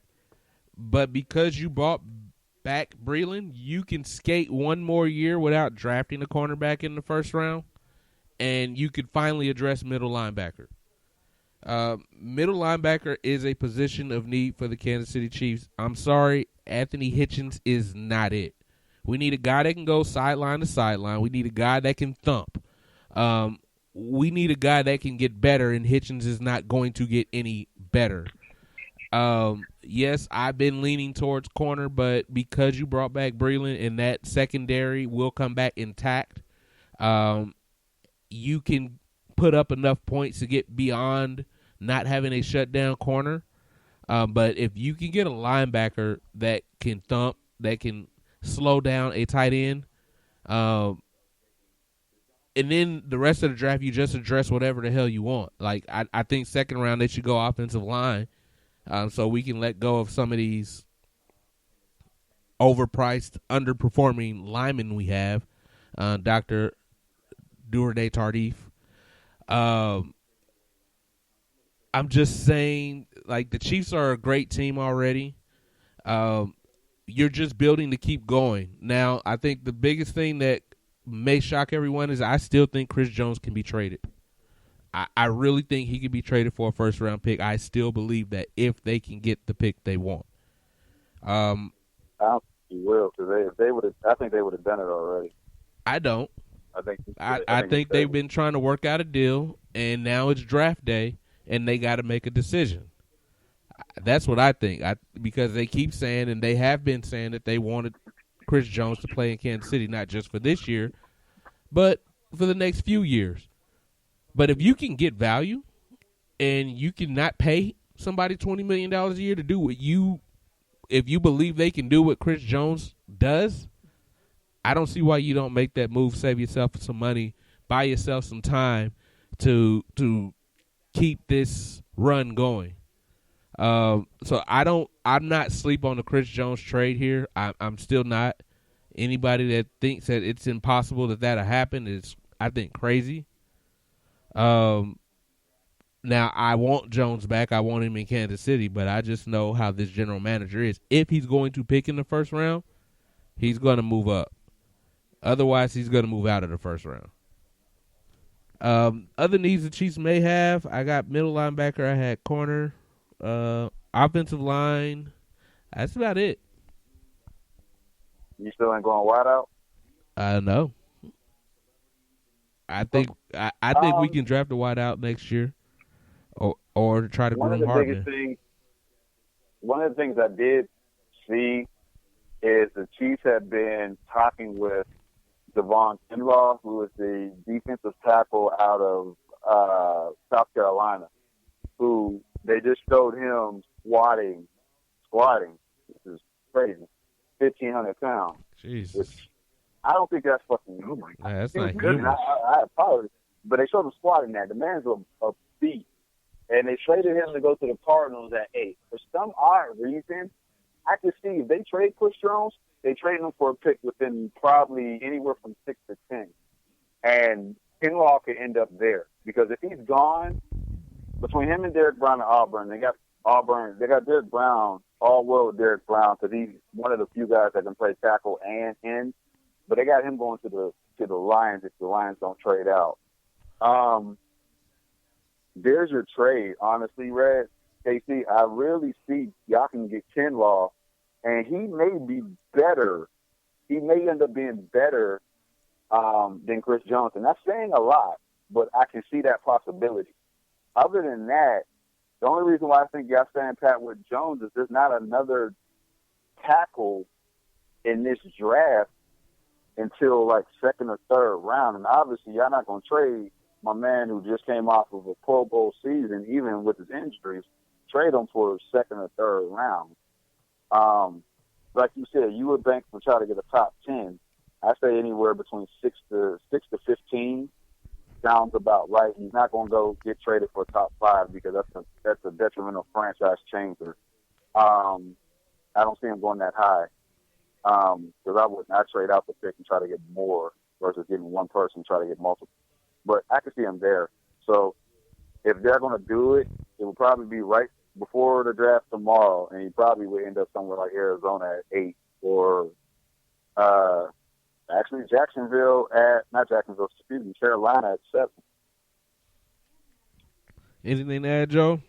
but because you brought back Breeland, you can skate one more year without drafting a cornerback in the first round, and you could finally address middle linebacker. Middle linebacker is a position of need for the Kansas City Chiefs. I'm sorry, Anthony Hitchens is not it. We need a guy that can go sideline to sideline. We need a guy that can thump. We need a guy that can get better, and Hitchens is not going to get any better. Yes, I've been leaning towards corner, but because you brought back Breeland and that secondary will come back intact, You can put up enough points to get beyond not having a shutdown corner. But if you can get a linebacker that can thump, that can slow down a tight end, and then the rest of the draft, you just address whatever the hell you want. Like, I think second round, they should go offensive line, so we can let go of some of these overpriced, underperforming linemen we have. Dr. Dourday Tardif. I'm just saying, like, the Chiefs are a great team already. You're just building to keep going. Now, I think the biggest thing that may shock everyone is I still think Chris Jones can be traded. I really think he can be traded for a first-round pick. I still believe that if they can get the pick they want. I don't think he will, because they would have. I think they would have done it already. I don't. I think they've been trying to work out a deal, and now it's draft day, and they got to make a decision. That's what I think. Because they keep saying, and they have been saying, that they wanted Chris Jones to play in Kansas City, not just for this year, but for the next few years. But if you can get value, and you can not pay somebody $20 million a year to do what if you believe they can do what Chris Jones does, I don't see why you don't make that move, save yourself some money, buy yourself some time to keep this run going. So I'm not sleep on the Chris Jones trade here. I'm still not. Anybody that thinks that it's impossible that'll happen is, I think, crazy. Now I want Jones back. I want him in Kansas City, but I just know how this general manager is. If he's going to pick in the first round, he's going to move up. Otherwise, he's going to move out of the first round. Other needs the Chiefs may have, I got middle linebacker. I had corner, offensive line. That's about it. You still ain't going wide out? No. I think we can draft a wide out next year, or try to groom Hardman. One of the things I did see is the Chiefs have been talking with Devon Kinlaw, who is the defensive tackle out of South Carolina, who they just showed him squatting, which is crazy, 1,500 pounds. Jesus. Which I don't think that's fucking. Oh my God, that's not good. I apologize, but they showed him squatting that. The man's a beast, and they traded him to go to the Cardinals at 8. For some odd reason, I could see if they trade Chris Jones, they trade him for a pick within probably anywhere from 6 to 10. And Kinlaw could end up there. Because if he's gone, between him and Derek Brown at Auburn, they got Derek Brown, all well with Derek Brown, because he's one of the few guys that can play tackle and end. But they got him going to the Lions if the Lions don't trade out. There's your trade, honestly, Red. KC, I really see y'all can get Kinlaw, and he may be better. He may end up being better than Chris Jones. And that's saying a lot, but I can see that possibility. Other than that, the only reason why I think y'all staying pat with Jones is there's not another tackle in this draft until like second or third round. And obviously y'all not going to trade my man who just came off of a Pro Bowl season, even with his injuries, trade him for a second or third round. Like you said, you would bank for try to get a top 10. I say anywhere between 6 to 15 sounds about right. He's not going to go get traded for a top 5 because that's a detrimental franchise changer. I don't see him going that high because I trade out the pick and try to get more versus getting one person try to get multiple. But I can see him there. So if they're going to do it, it will probably be right before the draft tomorrow, and he probably would end up somewhere like Arizona at 8 or actually Carolina at 7. Anything to add, Joe?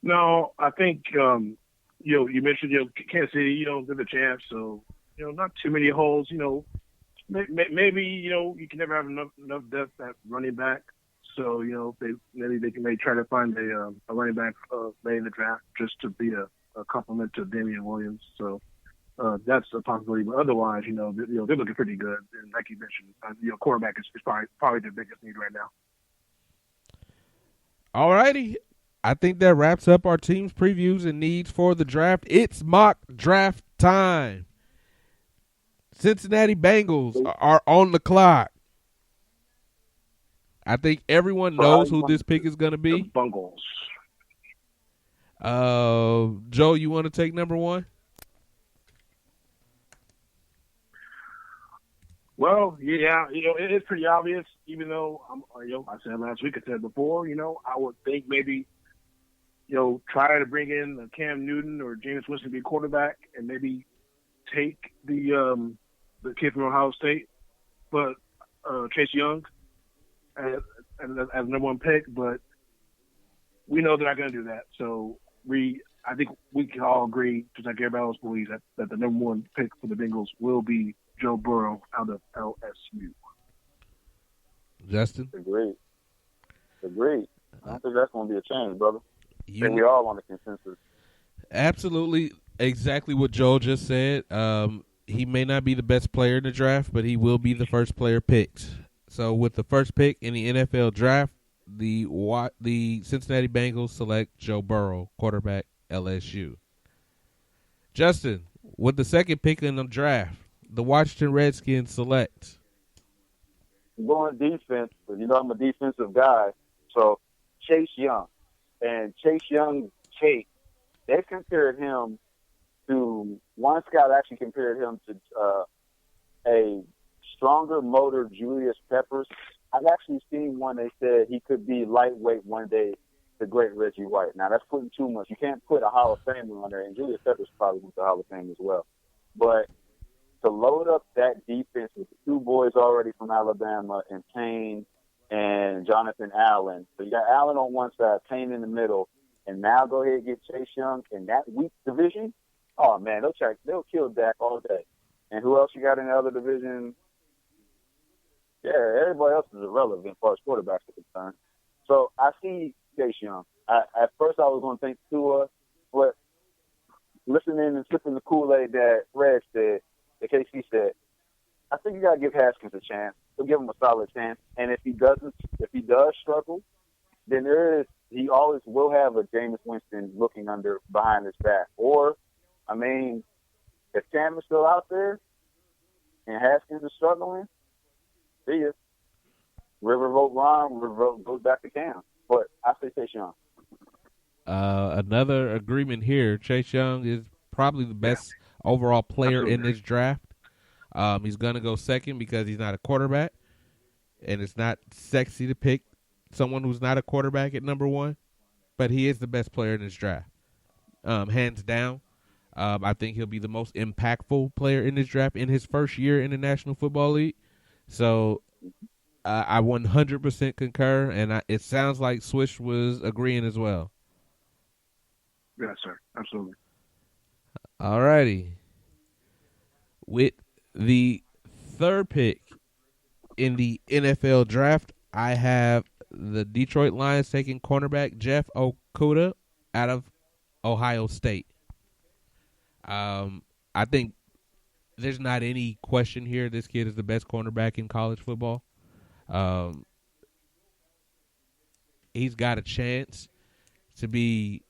No, I think you mentioned Kansas City, they're the champs, so not too many holes. Maybe you can never have enough depth at running back. So maybe they can try to find a running back late in the draft just to be a compliment to Damian Williams. So that's a possibility. But otherwise, they're looking pretty good. And like you mentioned, quarterback is probably their biggest need right now. All righty. I think that wraps up our team's previews and needs for the draft. It's mock draft time. Cincinnati Bengals are on the clock. I think everyone knows who this pick is going to be. The Bengals. Joe, you want to take number one? Well, yeah, it is pretty obvious. Even though I said last week, I said before, I would think maybe, try to bring in Cam Newton or Jameis Winston to be quarterback, and maybe take the kid from Ohio State, but Chase Young as number one pick. But we know they're not going to do that. So I think we can all agree, just like everybody else believes, that the number one pick for the Bengals will be Joe Burrow out of LSU. Justin? Agreed. I don't think that's going to be a change, brother. I think we all on the consensus. Absolutely, exactly what Joel just said. He may not be the best player in the draft, but he will be the first player picked. So with the first pick in the NFL draft, the Cincinnati Bengals select Joe Burrow, quarterback, LSU. Justin, with the second pick in the draft, the Washington Redskins select. I'm going defense, but I'm a defensive guy. So Chase Young. And Chase Young's tape, they compared him to, one scout actually compared him to a stronger motor Julius Peppers. I've actually seen one, they said he could be lightweight one day, the great Reggie White. Now, that's putting too much. You can't put a Hall of Famer on there, and Julius Peppers probably went to the Hall of Fame as well. But to load up that defense with the two boys already from Alabama and Payne and Jonathan Allen. So you got Allen on one side, Payne in the middle, and now go ahead and get Chase Young in that weak division. Oh, man, they'll kill Dak all day. And who else you got in the other division? Yeah, everybody else is irrelevant as far as quarterbacks are concerned. So I see Chase Young. At first I was going to think Tua, but listening and sipping the Kool-Aid that Fred said, that KC said, I think you got to give Haskins a chance. He'll give him a solid chance. And if he does struggle, then he always will have a Jameis Winston looking behind his back. Or, if Cam is still out there and Haskins is struggling, see ya. River vote Ron, River vote goes back to Cam. But I say Chase Young. Another agreement here. Chase Young is probably the best overall player in this draft. He's going to go second because he's not a quarterback, and it's not sexy to pick someone who's not a quarterback at number one, but he is the best player in this draft, hands down. I think he'll be the most impactful player in this draft in his first year in the National Football League. So I 100% concur, and it sounds like Swish was agreeing as well. Yes, sir. Absolutely. All righty. With the third pick in the NFL draft, I have the Detroit Lions taking cornerback Jeff Okudah out of Ohio State. I think there's not any question here. This kid is the best cornerback in college football. He's got a chance to be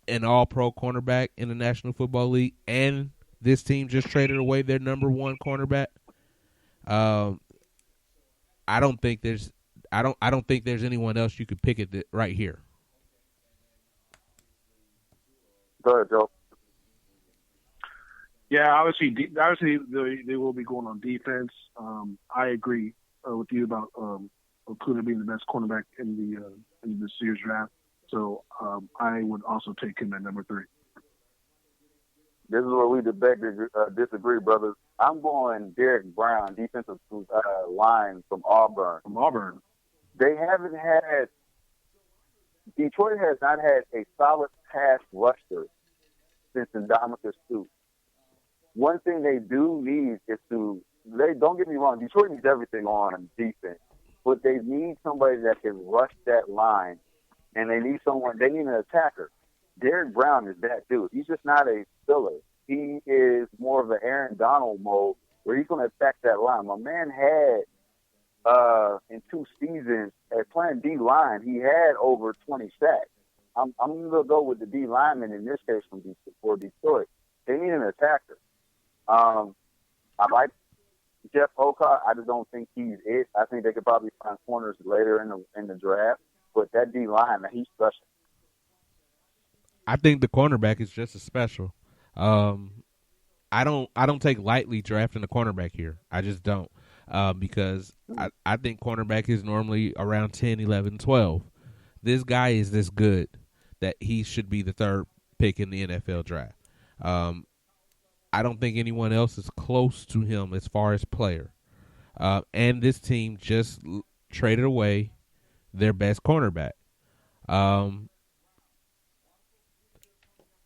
an all-pro cornerback in the National Football League, and this team just traded away their number one cornerback. I don't think there's anyone else you could pick it right here. Go ahead, Joe. Yeah, obviously they will be going on defense. I agree with you about Okudah being the best cornerback in this year's draft. So I would also take him at number 3. This is where we disagree, brothers. I'm going Derek Brown, defensive line from Auburn. Detroit has not had a solid pass rusher since Ndamukong Suh. One thing they do need is don't get me wrong, Detroit needs everything on defense, but they need somebody that can rush that line, and they need an attacker. Derek Brown is that dude. He's just not a filler. he is more of an Aaron Donald mode where he's going to attack that line. My man had in 2 seasons at playing D line, he had over 20 sacks. I'm going to go with the D lineman in this case for Detroit. They need an attacker. I like Jeff Okar. I just don't think he's it. I think they could probably find corners later in the draft, but that D lineman, he's special. I think the cornerback is just as special. I don't take lightly drafting a cornerback here. I just don't. Because I think cornerback is normally around 10, 11, 12. This guy is this good that he should be the 3rd pick in the NFL draft. I don't think anyone else is close to him as far as player. And this team just traded away their best cornerback.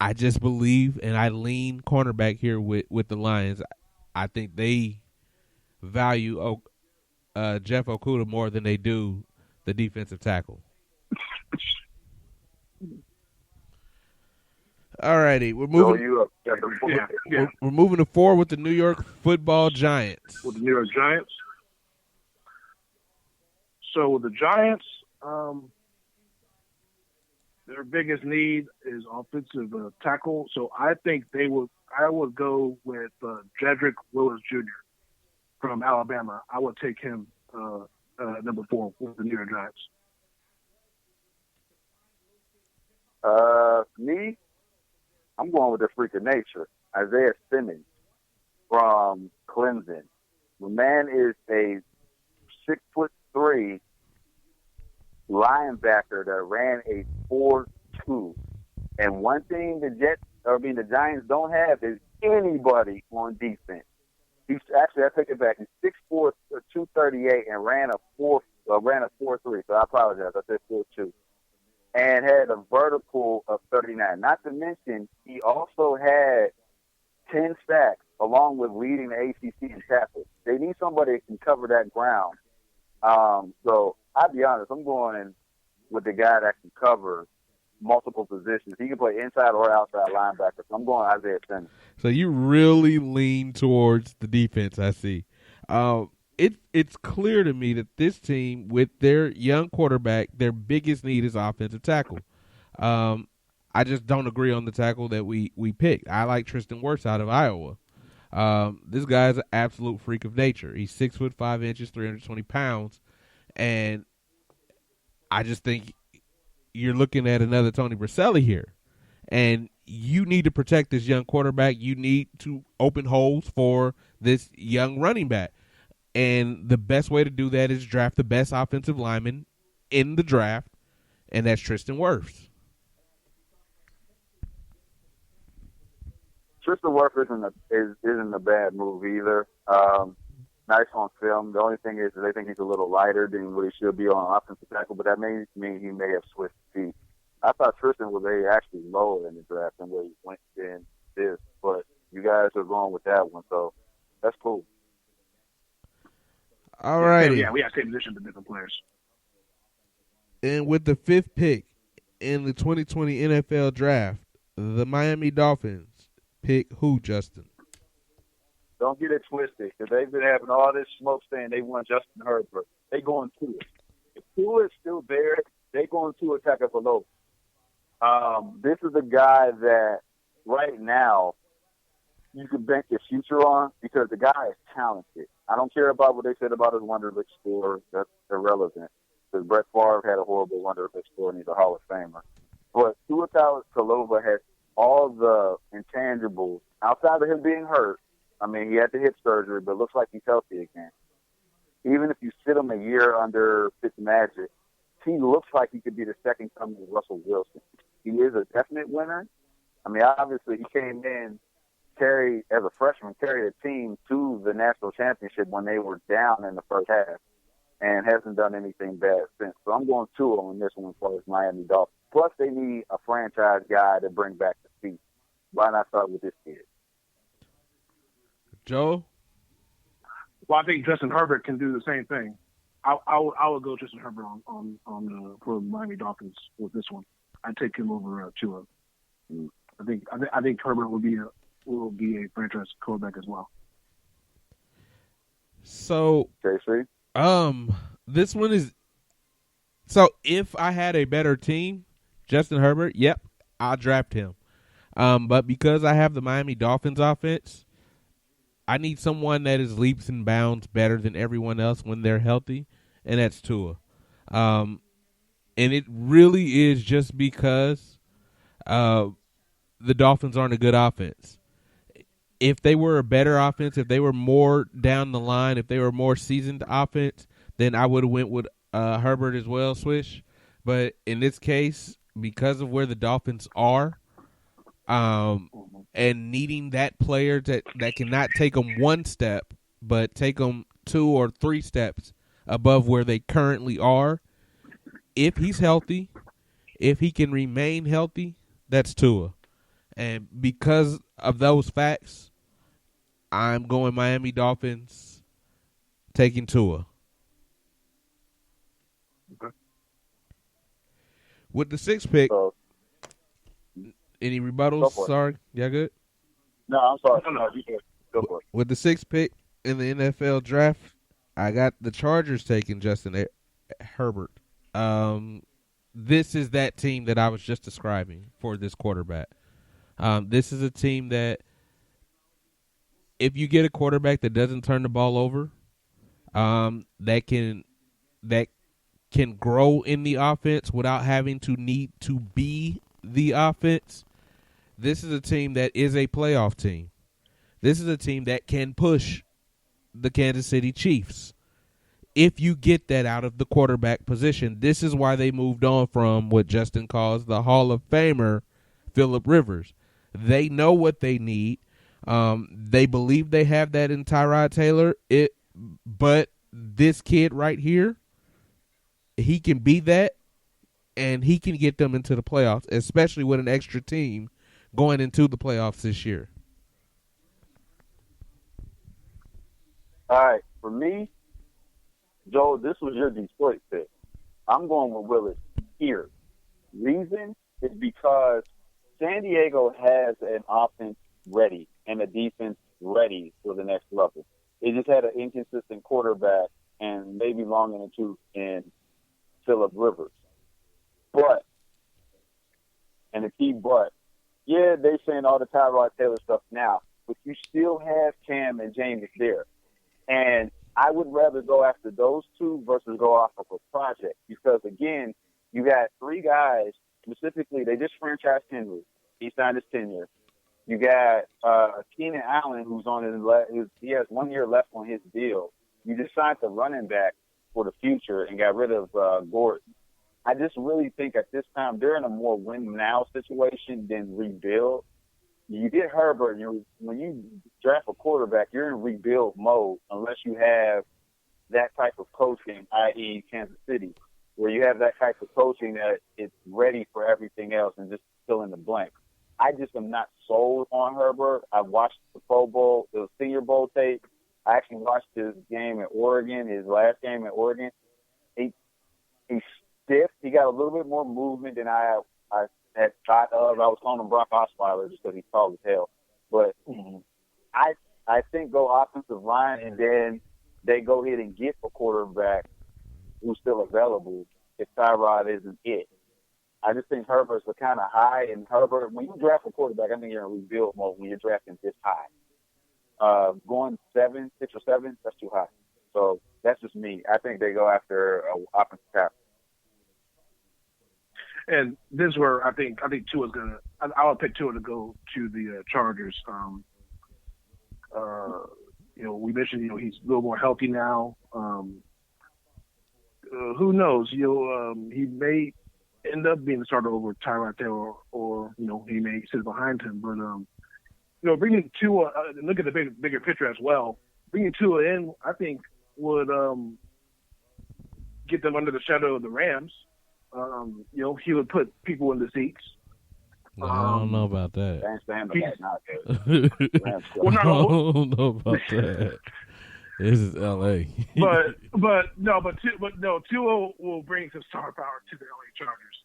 I just believe, and I lean cornerback here with the Lions. I think they value Jeff Okudah more than they do the defensive tackle. All righty, we're moving. We're moving to 4 with the New York Football Giants. With the New York Giants. So with the Giants, their biggest need is offensive tackle. So I think I would go with Jedrick Willis Jr. from Alabama. I would take him number 4 with the New York Giants. Me, I'm going with the freak of nature, Isaiah Simmons from Clemson. The man is a 6'3" linebacker that ran a 4.2. And one thing the Giants don't have is anybody on defense. He's actually, I take it back. He's 6'4", 238, and ran a 4.3. So I apologize. I said 4.2, and had a vertical of 39. Not to mention, he also had 10 sacks, along with leading the ACC in tackles. They need somebody that can cover that ground. So I'll be honest, I'm going with the guy that can cover multiple positions. He can play inside or outside linebacker. So I'm going Isaiah Simmons. So you really lean towards the defense, I see. It's clear to me that this team, with their young quarterback, their biggest need is offensive tackle. I just don't agree on the tackle that we picked. I like Tristan Wirfs out of Iowa. This guy's an absolute freak of nature. He's 6'5", 320 pounds, and I just think you're looking at another Tony Brusselli here. And you need to protect this young quarterback. You need to open holes for this young running back. And the best way to do that is draft the best offensive lineman in the draft, and that's Tristan Wirfs. Tristan Wirfs isn't a bad move either. Nice on film. The only thing is they think he's a little lighter than what he should be on offensive tackle, but that may mean he may have switched feet. I thought Tristan was actually lower in the draft than where he went in this, but you guys are going with that one, so that's cool. All righty. Yeah, we have same position to different players. And with the 5th pick in the 2020 NFL Draft, the Miami Dolphins pick who, Justin? Don't get it twisted, because they've been having all this smoke saying they want Justin Herbert. They going to it. If Tua is still there, they going to attack us below. This is a guy that right now you can bank your future on because the guy is talented. I don't care about what they said about his Wonderlic score. That's irrelevant because Brett Favre had a horrible Wonderlic score and he's a Hall of Famer. But Tua Tagovailoa has all the intangibles outside of him being hurt. I mean, he had the hip surgery, but it looks like he's healthy again. Even if you sit him a year under Fitzmagic, he looks like he could be the second coming of Russell Wilson. He is a definite winner. I mean, obviously, he came in, as a freshman, carried a team to the national championship when they were down in the first half and hasn't done anything bad since. So I'm going Tua on this one for the Miami Dolphins. Plus, they need a franchise guy to bring back the seat. Why not start with this kid? Joe? Well, I think Justin Herbert can do the same thing. I would go Justin Herbert on for Miami Dolphins with this one. I'd take him over Tua. I think Herbert would will be a franchise quarterback as well. So, JC? this one is. So if I had a better team, Justin Herbert, yep, I'll draft him. But because I have the Miami Dolphins offense, I need someone that is leaps and bounds better than everyone else when they're healthy, and that's Tua. And it really is just because the Dolphins aren't a good offense. If they were a better offense, if they were more down the line, if they were more seasoned offense, then I would have went with Herbert as well, Swish. But in this case, because of where the Dolphins are, and needing that player that cannot take them one step, but take them 2 or 3 steps above where they currently are, if he's healthy, if he can remain healthy, that's Tua. And because of those facts, I'm going Miami Dolphins, taking Tua. Okay. With the 6th pick, any rebuttals? Sorry, yeah, good. No, I'm sorry. No, you can go for it. With the 6th pick in the NFL draft, I got the Chargers taking Justin Herbert. This is that team that I was just describing for this quarterback. This is a team that, if you get a quarterback that doesn't turn the ball over, that can grow in the offense without having to need to be the offense, this is a team that is a playoff team. This is a team that can push the Kansas City Chiefs. If you get that out of the quarterback position, this is why they moved on from what Justin calls the Hall of Famer, Phillip Rivers. They know what they need. They believe they have that in Tyrod Taylor. But this kid right here, he can be that, and he can get them into the playoffs, especially with an extra team going into the playoffs this year. All right, for me, Joe, this was your Detroit pick. I'm going with Willis here. Reason is because San Diego has an offense ready and a defense ready for the next level. They just had an inconsistent quarterback and maybe long in the tooth in Phillip Rivers. But, and the key but, yeah, they're saying all the Tyrod Taylor stuff now, but you still have Cam and James there. And I would rather go after those two versus go off of a project because, again, you got 3 guys, specifically, they just franchised Henry. He signed his tenure. You got Keenan Allen, who's on he has 1 year left on his deal. You just signed the running back for the future and got rid of Gordon. I just really think at this time they're in a more win-now situation than rebuild. You get Herbert, when you draft a quarterback, you're in rebuild mode unless you have that type of coaching, i.e. Kansas City, where you have that type of coaching that it's ready for everything else and just fill in the blank. I just am not sold on Herbert. I watched the Pro Bowl, the Senior Bowl tape. I actually watched his game at Oregon, his last game at Oregon. He's stiff. He got a little bit more movement than I had thought of. I was calling him Brock Osweiler just because he's tall as hell. But I think go offensive line, and then they go ahead and get a quarterback who's still available if Tyrod isn't it. I just think Herbert's kind of high, and Herbert, when you draft a quarterback, I think you're in rebuild mode when you're drafting this high. Going 6 or 7, that's too high. So that's just me. I think they go after an offensive tackle. And this is where I think Tua's gonna. I would pick Tua to go to the Chargers. We mentioned he's a little more healthy now. Who knows? He may end up being the starter over Tyrod Taylor, or he may sit behind him. But bringing Tua, look at the bigger picture as well. Bringing Tua in, I think would get them under the shadow of the Rams. He would put people in the seats. I don't know about that. I don't know about that. This is L.A. but Tua will bring some star power to the LA Chargers.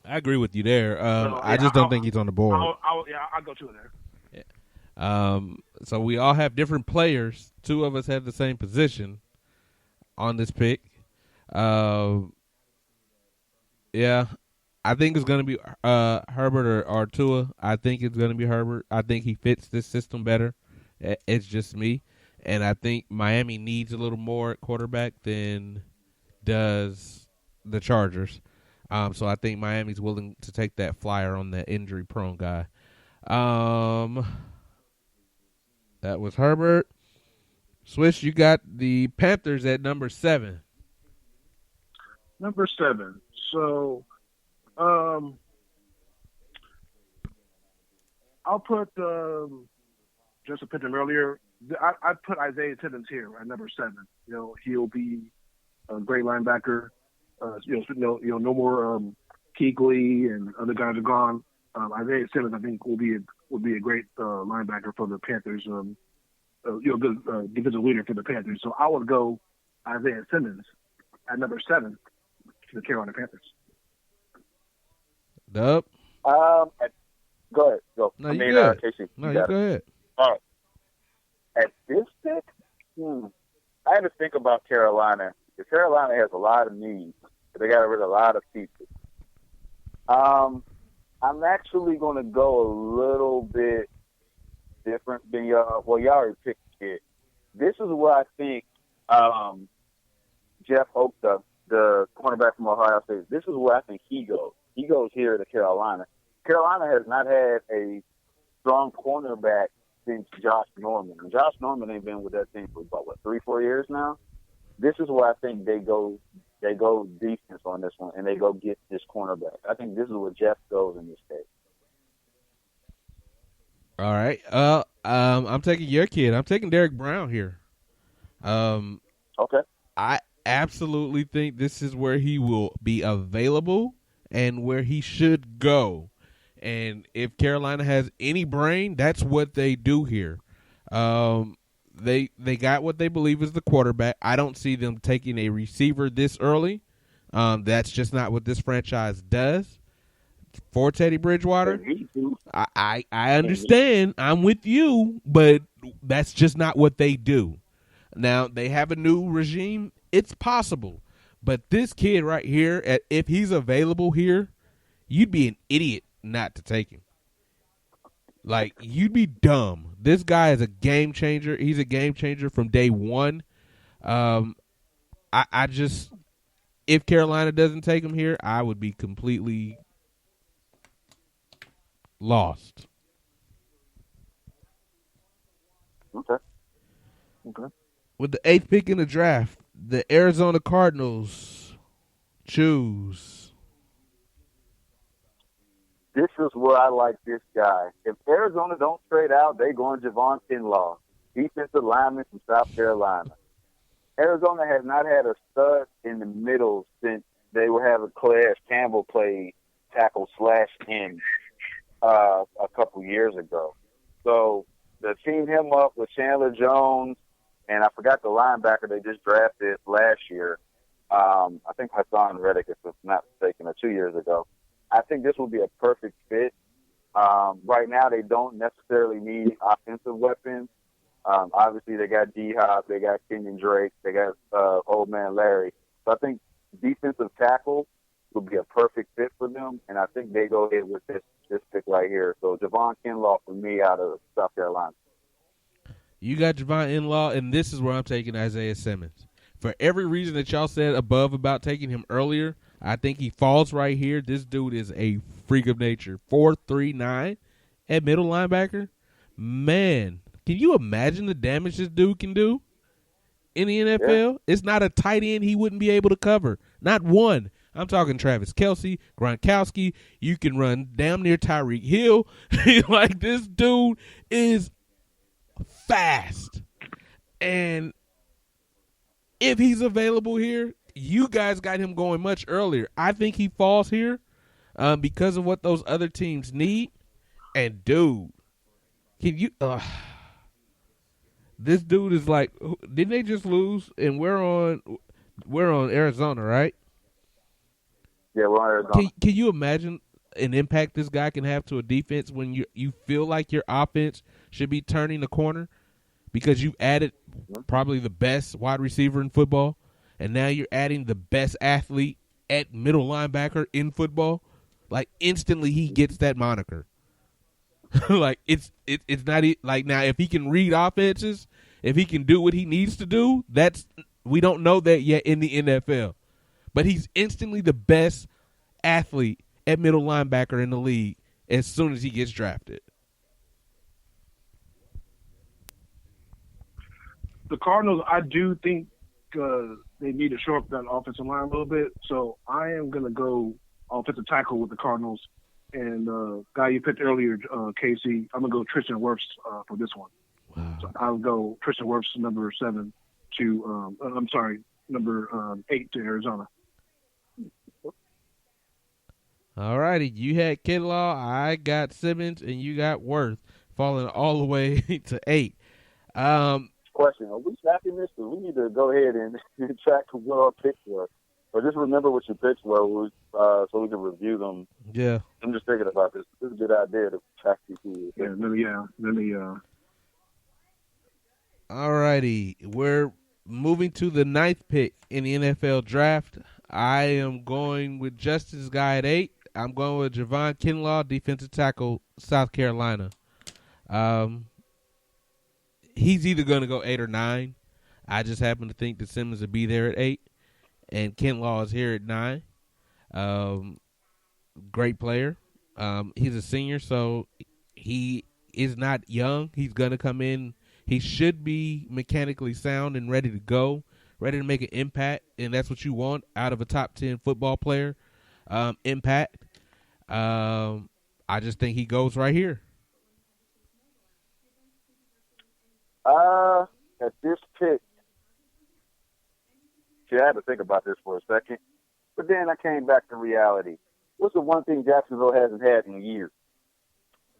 I agree with you there. I just don't think he's on the board. I'll go to it there. Yeah. So we all have different players. Two of us have the same position on this pick. Yeah, I think it's going to be Herbert or Tua. I think it's going to be Herbert. I think he fits this system better. It's just me. And I think Miami needs a little more at quarterback than does the Chargers. So I think Miami's willing to take that flyer on that injury-prone guy. That was Herbert. Swish, you got the Panthers at number 7. Number 7. So, I'll put just to put him earlier. I put Isaiah Simmons here at number 7. You know, he'll be a great linebacker. No more Kuechly and other guys are gone. Isaiah Simmons, I think, will be a great linebacker for the Panthers. Good defensive leader for the Panthers. So I would go Isaiah Simmons at number 7 to the Carolina Panthers. Dub? Go ahead. Go. No, you good. Casey, No, you go ahead. All right. At this pick, I had to think about Carolina. Because Carolina has a lot of needs. They got rid of a lot of pieces. I'm actually going to go a little bit different than y'all. Well, y'all already picked the kid. This is where I think Jeff Okudah, the cornerback from Ohio State, this is where I think he goes. He goes here to Carolina. Carolina has not had a strong cornerback since Josh Norman. And Josh Norman ain't been with that team for about, 3-4 years now? This is where I think they go defense on this one, and they go get this cornerback. I think this is where Jeff goes in this case. All right. I'm taking your kid. I'm taking Derek Brown here. Okay. I absolutely think this is where he will be available and where he should go. And if Carolina has any brain, that's what they do here. They got what they believe is the quarterback. I don't see them taking a receiver this early. That's just not what this franchise does. For Teddy Bridgewater, I understand. I'm with you, but that's just not what they do. Now, they have a new regime. It's possible. But this kid right here, if he's available here, you'd be an idiot not to take him. Like, you'd be dumb. This guy is a game changer. He's a game changer from day one. I just, if Carolina doesn't take him here, I would be completely lost. Okay. With the 8th pick in the draft, the Arizona Cardinals choose. This is where I like this guy. If Arizona don't trade out, they going Javon Kinlaw, defensive lineman from South Carolina. Arizona has not had a stud in the middle since they were having Calais Campbell play tackle/end a couple years ago. So they teamed him up with Chandler Jones, and I forgot the linebacker they just drafted last year. I think Hassan Reddick, if I'm not mistaken, or 2 years ago. I think this will be a perfect fit. Right now, they don't necessarily need offensive weapons. Obviously, they got D-Hop, they got Kenyon Drake, they got old man Larry. So I think defensive tackle would be a perfect fit for them, and I think they go ahead with this pick right here. So Javon Kinlaw for me out of South Carolina. You got Javon Kinlaw, and this is where I'm taking Isaiah Simmons. For every reason that y'all said above about taking him earlier, I think he falls right here. This dude is a freak of nature. 4'3", at middle linebacker. Man, can you imagine the damage this dude can do in the NFL? Yeah. It's not a tight end he wouldn't be able to cover. Not one. I'm talking Travis Kelce, Gronkowski. You can run damn near Tyreek Hill. Like, this dude is fast. And if he's available here, you guys got him going much earlier. I think he falls here because of what those other teams need. And, dude, can you this dude is like, didn't they just lose? And we're on Arizona, right? Yeah, we're on Arizona. Can you imagine an impact this guy can have to a defense when you feel like your offense should be turning the corner because you've added probably the best wide receiver in football, and now you're adding the best athlete at middle linebacker in football? Like, instantly he gets that moniker. Like, it's not like, now if he can read offenses, if he can do what he needs to do, we don't know that yet in the NFL. But he's instantly the best athlete at middle linebacker in the league as soon as he gets drafted. The Cardinals, I do think they need to shore up that offensive line a little bit. So I am going to go offensive tackle with the Cardinals. And guy you picked earlier, Casey, I'm going to go Tristan Wirfs for this one. Wow. So I'll go Tristan Wirfs, number 8 to Arizona. All righty. You had Kinlaw, I got Simmons, and you got Worth falling all the way to 8. Question: are we tracking this? Or we need to go ahead and track what our picks were, or just remember what your picks were, so we can review them. Yeah. I'm just thinking about this. This is a good idea to track these. All righty. We're moving to the 9th pick in the NFL draft. I am going with Justice's guy at 8. I'm going with Javon Kinlaw, defensive tackle, South Carolina. He's either going to go 8 or 9. I just happen to think that Simmons will be there at 8, and Kinlaw is here at 9. Great player. He's a senior, so he is not young. He's going to come in. He should be mechanically sound and ready to go, ready to make an impact, and that's what you want out of a top 10 football player. Impact. I just think he goes right here. At this pick, see, I had to think about this for a second, but then I came back to reality. What's the one thing Jacksonville hasn't had in years?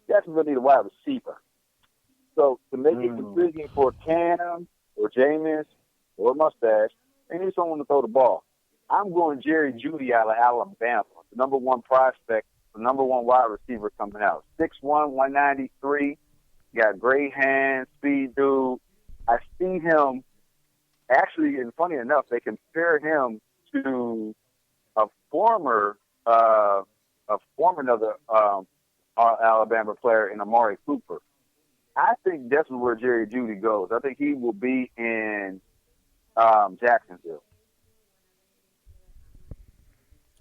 Jacksonville need a wide receiver. So to make a decision for Cam or Jameis or Mustache, they need someone to throw the ball. I'm going Jerry Jeudy out of Alabama, the number 1 prospect, the number 1 wide receiver coming out. 6'1", 193, got great hands, speed dude. I see him, actually, and funny enough, they compare him to a former another Alabama player in Amari Cooper. I think that's where Jerry Jeudy goes. I think he will be in Jacksonville.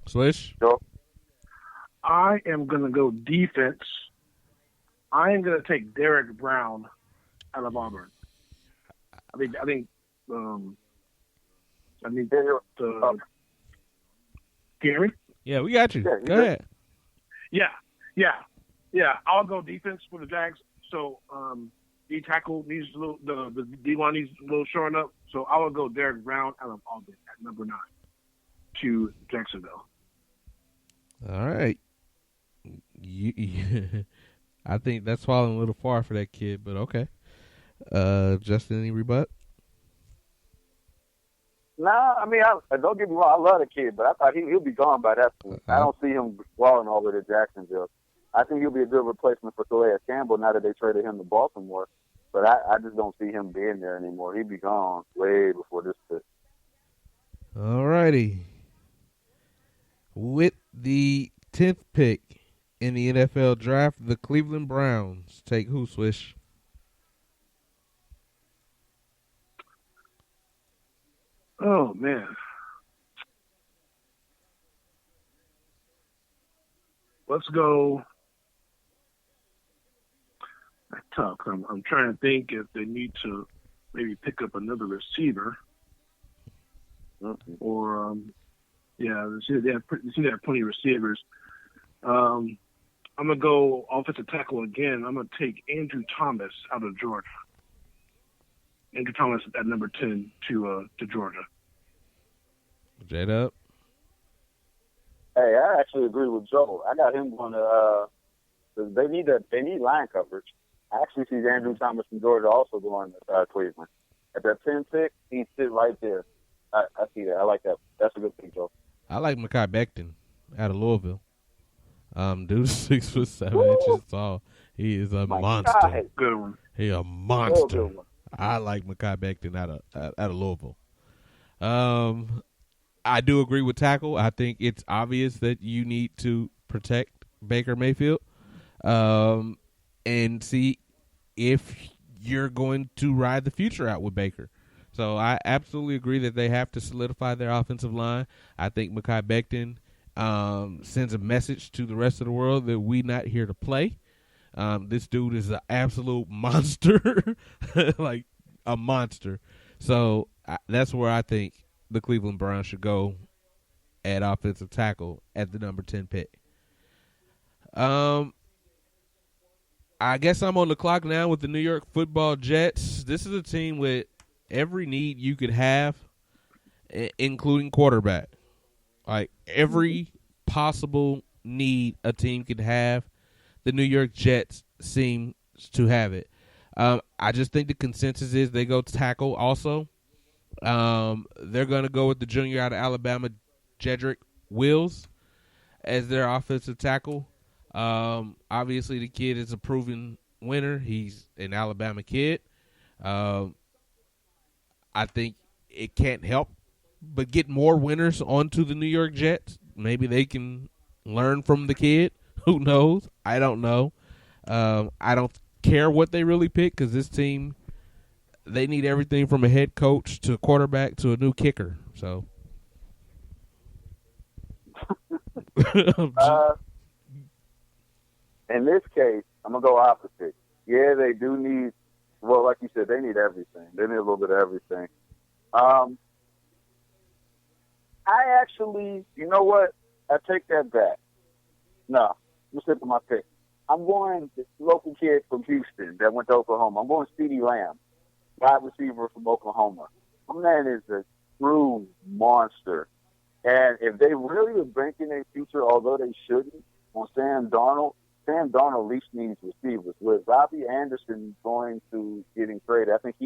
Swish? So, I am going to go defense. I am going to take Derek Brown out of Auburn. I think. Can you hear me? Yeah, we got you. Yeah, go ahead. Yeah. I'll go defense for the Jags. So D tackle needs a little, the D1 needs a little shoring up. So I will go Derek Brown out of Auburn at number 9 to Jacksonville. All right. I think that's falling a little far for that kid, but okay. Justin, any rebut? Nah, I mean, don't get me wrong, I love the kid, but I thought he'll be gone by that point. I don't see him walling over to Jacksonville. I think he'll be a good replacement for Calais Campbell now that they traded him to Baltimore, but I just don't see him being there anymore. He'd be gone way before this pick. All righty. With the 10th pick in the NFL draft, the Cleveland Browns take who, Swish? Oh, man. Let's go. That's tough. I'm trying to think if they need to maybe pick up another receiver. Or, they have plenty of receivers. I'm going to go offensive tackle again. I'm going to take Andrew Thomas out of Georgia. Andrew Thomas at number 10 to Georgia. J-Dub? Hey, I actually agree with Joe. I got him going to they need line coverage. I actually see Andrew Thomas from Georgia also going to Cleveland. At that 10 pick, he'd sit right there. I see that. I like that. That's a good pick, Joe. I like Mekhi Becton out of Louisville. Dude is 6'7" tall. He is a My monster. God. Good one. He a Real monster. good one. I like Mekhi Becton out of Louisville. I do agree with tackle. I think it's obvious that you need to protect Baker Mayfield, and see if you're going to ride the future out with Baker. So I absolutely agree that they have to solidify their offensive line. I think Mekhi Becton sends a message to the rest of the world that we not here to play. This dude is an absolute monster, like a monster. So that's where I think the Cleveland Browns should go at offensive tackle at the number 10 pick. I guess I'm on the clock now with the New York Football Jets. This is a team with every need you could have, including quarterback. Like every possible need a team could have, the New York Jets seem to have it. I just think the consensus is they go tackle also. They're going to go with the junior out of Alabama, Jedrick Wills, as their offensive tackle. Obviously, the kid is a proven winner. He's an Alabama kid. I think it can't help but get more winners onto the New York Jets. Maybe they can learn from the kid. Who knows? I don't know. I don't care what they really pick because this team, they need everything from a head coach to a quarterback to a new kicker. So, in this case, I'm going to go opposite. Yeah, they do need, well, like you said, they need everything. They need a little bit of everything. I actually, you know what? I take that back. No, I'm sticking with my pick. I'm going this local kid from Houston that went to Oklahoma. I'm going CeeDee Lamb, wide receiver from Oklahoma. My man is a true monster. And if they really are banking their future, although they shouldn't, on Sam Darnold at least needs receivers. With Robbie Anderson going to getting traded, I think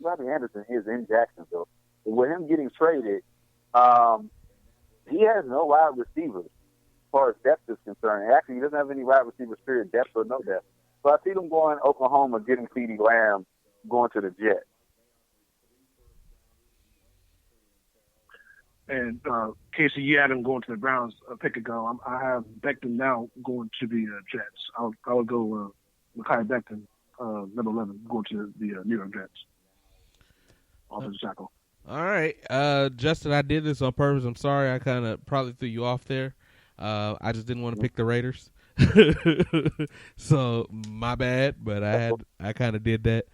Robbie Anderson is in Jacksonville. But with him getting traded, he has no wide receivers as far as depth is concerned. Actually, he doesn't have any wide receivers, period, depth or no depth. So I see them going Oklahoma, getting CeeDee Lamb, going to the Jets. And Casey, you had him going to the Browns a pick ago. I have Becton now going to the Jets. I would go Mekhi Becton, number 11, going to the New York Jets. Offensive tackle. All right. Justin, I did this on purpose. I'm sorry. I kind of probably threw you off there. I just didn't want to pick the Raiders. So, my bad, but I kind of did that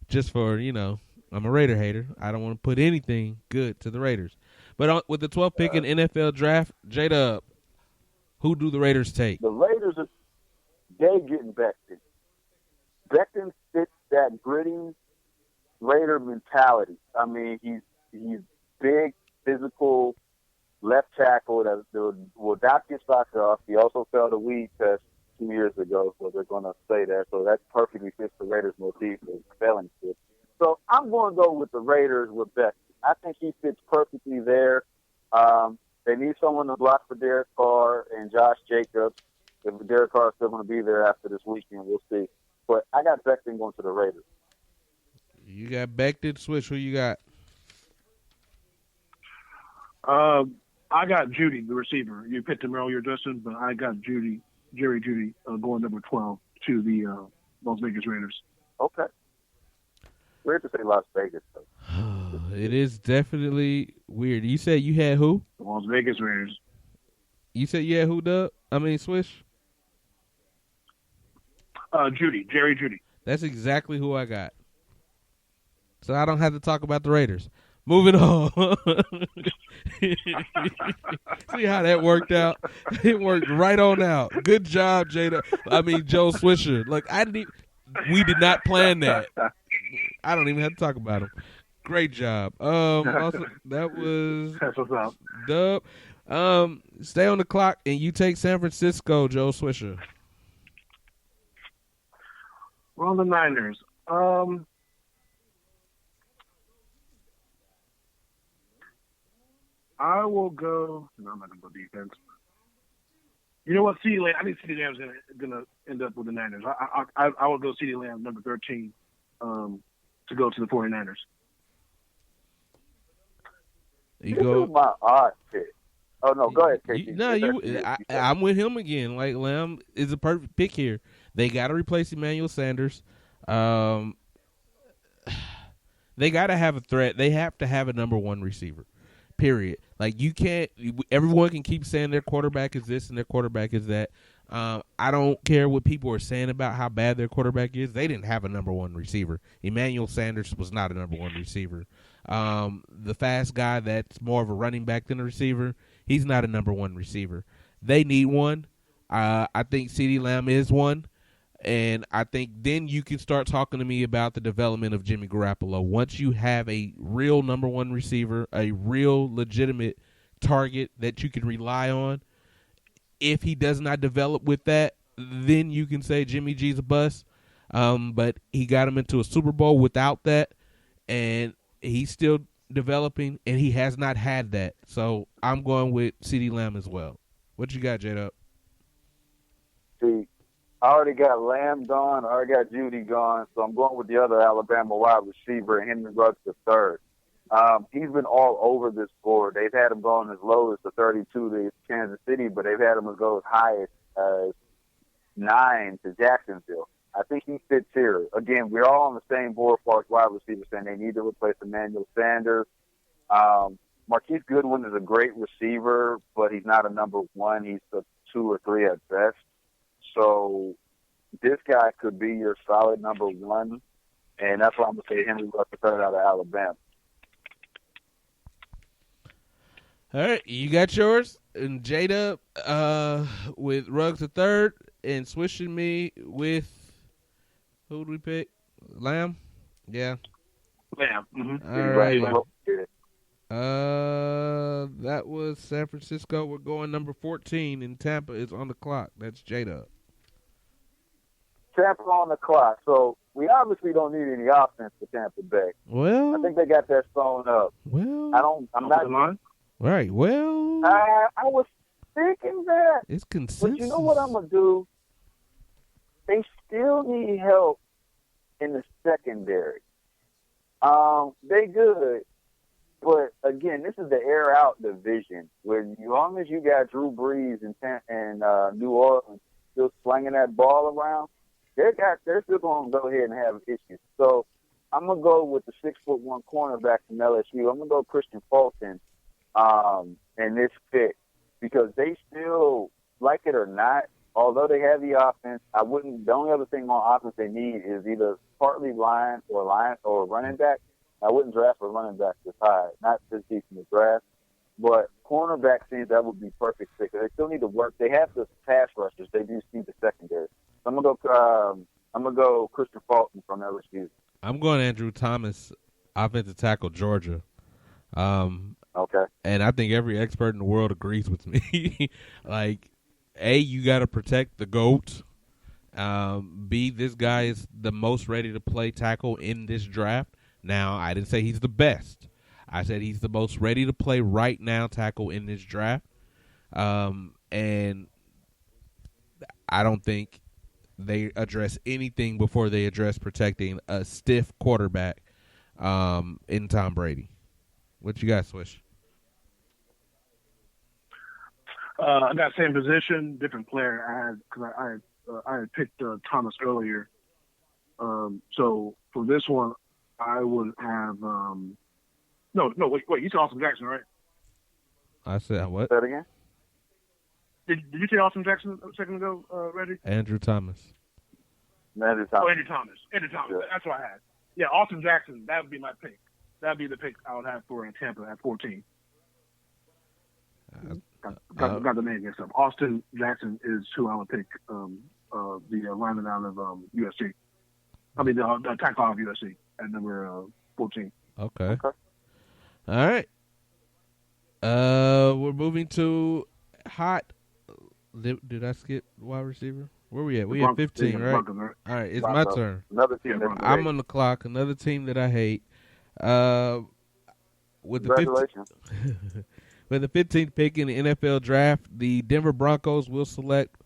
just for, I'm a Raider hater. I don't want to put anything good to the Raiders. But with the 12th pick in NFL draft, J-Dub, who do the Raiders take? The Raiders, they getting Becton. Becton fits that gritty Raider mentality. I mean, he's big, physical, left tackle that will knock your socks off. He also failed a weed test 2 years ago, so they're going to say that. So that perfectly fits the Raiders' motif of failing shit. So I'm going to go with the Raiders with Becton. I think he fits perfectly there. They need someone to block for Derek Carr and Josh Jacobs. If Derek Carr is still going to be there after this weekend, we'll see. But I got Becton going to the Raiders. You got Becton. Switch. Who you got? I got Judy, the receiver. You picked him earlier, Justin, but I got Jerry Judy, going number 12 to the Las Vegas Raiders. Okay. Weird to say Las Vegas, though. It is definitely weird. You said you had who? The Las Vegas Raiders. You said you had who, Dub? I mean, Swish? Jerry Judy. That's exactly who I got. So I don't have to talk about the Raiders. Moving on. See how that worked out? It worked right on out. Good job, Joe Swisher. Look, we did not plan that. I don't even have to talk about him. Great job. Also, that was That's what's up. Dub. Stay on the clock, and you take San Francisco, Joe Swisher. We're on the Niners. I will go. No, I'm not going to go defense. You know what? CeeDee Lamb. I think CeeDee Lamb's gonna end up with the Niners. I would go CeeDee Lamb number 13 to go to the 49ers. This is my odd pick. Oh no, go ahead, KT. I'm with him again. Like Lamb is a perfect pick here. They got to replace Emmanuel Sanders. They got to have a threat. They have to have a number one receiver. Period. Like you can't. Everyone can keep saying their quarterback is this and their quarterback is that. I don't care what people are saying about how bad their quarterback is. They didn't have a number one receiver. Emmanuel Sanders was not a number one receiver. The fast guy that's more of a running back than a receiver, he's not a number one receiver. They need one. I think CeeDee Lamb is one. And I think then you can start talking to me about the development of Jimmy Garoppolo. Once you have a real number one receiver, a real legitimate target that you can rely on, if he does not develop with that, then you can say Jimmy G's a bust. But he got him into a Super Bowl without that, and he's still developing, and he has not had that. So I'm going with CeeDee Lamb as well. What you got, J-Dub? See, I already got Lamb gone. I already got Judy gone. So I'm going with the other Alabama wide receiver, Henry Ruggs III. He's been all over this board. They've had him going as low as the 32 to Kansas City, but they've had him go as high as 9 to Jacksonville. I think he fits here. Again, we're all on the same board for wide receivers saying they need to replace Emmanuel Sanders. Marquise Goodwin is a great receiver, but he's not a number one. He's a 2 or 3 at best. So this guy could be your solid number one, and that's why I'm going to say Henry Ruggs III out of Alabama. All right, you got yours, and J-Dub with Ruggs III, and switching me with who do we pick? Lamb? Yeah. Lamb. Mm-hmm. All right. That was San Francisco. We're going number 14, and Tampa is on the clock. That's J-Dub. Tampa on the clock. So we obviously don't need any offense for Tampa Bay. Well, I think they got that sewn up. Well, I'm not. Right. Well, I was thinking that. It's consensus. But you know what I'm gonna do? They still need help in the secondary. They good, but again, this is the air out division where as long as you got Drew Brees and New Orleans still slinging that ball around, they're still gonna go ahead and have issues. So I'm gonna go with the 6'1" cornerback from LSU. I'm gonna go Christian Fulton in this pick because they still, like it or not, although they have the offense, the only other thing on offense they need is either partly line or running back. I wouldn't draft a running back this high, not this deep in the draft. But cornerback seems that would be perfect fit. They still need to work. They have the pass rushers. They do see the secondary. So I'm gonna go Christian Fulton from LSU. I'm going Andrew Thomas, offensive tackle, Georgia. Okay. And I think every expert in the world agrees with me. Like, A, you got to protect the GOAT. B, this guy is the most ready to play tackle in this draft. Now, I didn't say he's the best. I said he's the most ready to play right now tackle in this draft. And I don't think they address anything before they address protecting a stiff quarterback in Tom Brady. What you got, Swish? I got same position, different player. I had picked Thomas earlier. So for this one, I would have wait. You said Austin Jackson, right? I said what? Say that again. Did you say Austin Jackson a second ago, Reggie? Andrew Thomas. Andrew Thomas. Andrew Thomas. Yeah. That's what I had. Yeah, Austin Jackson. That would be my pick. That would be the pick I would have for Tampa at 14. Got the name mixed up. Austin Jackson is who I would pick. The lineman out of USC. I mean the tackle out of USC at number 14. Okay. All right. We're moving to hot. Did I skip wide receiver? Where we at? We at 15, right? All right, it's my turn. Another team. I'm on the clock. Another team that I hate. With the With the 15th pick in the NFL draft, the Denver Broncos will select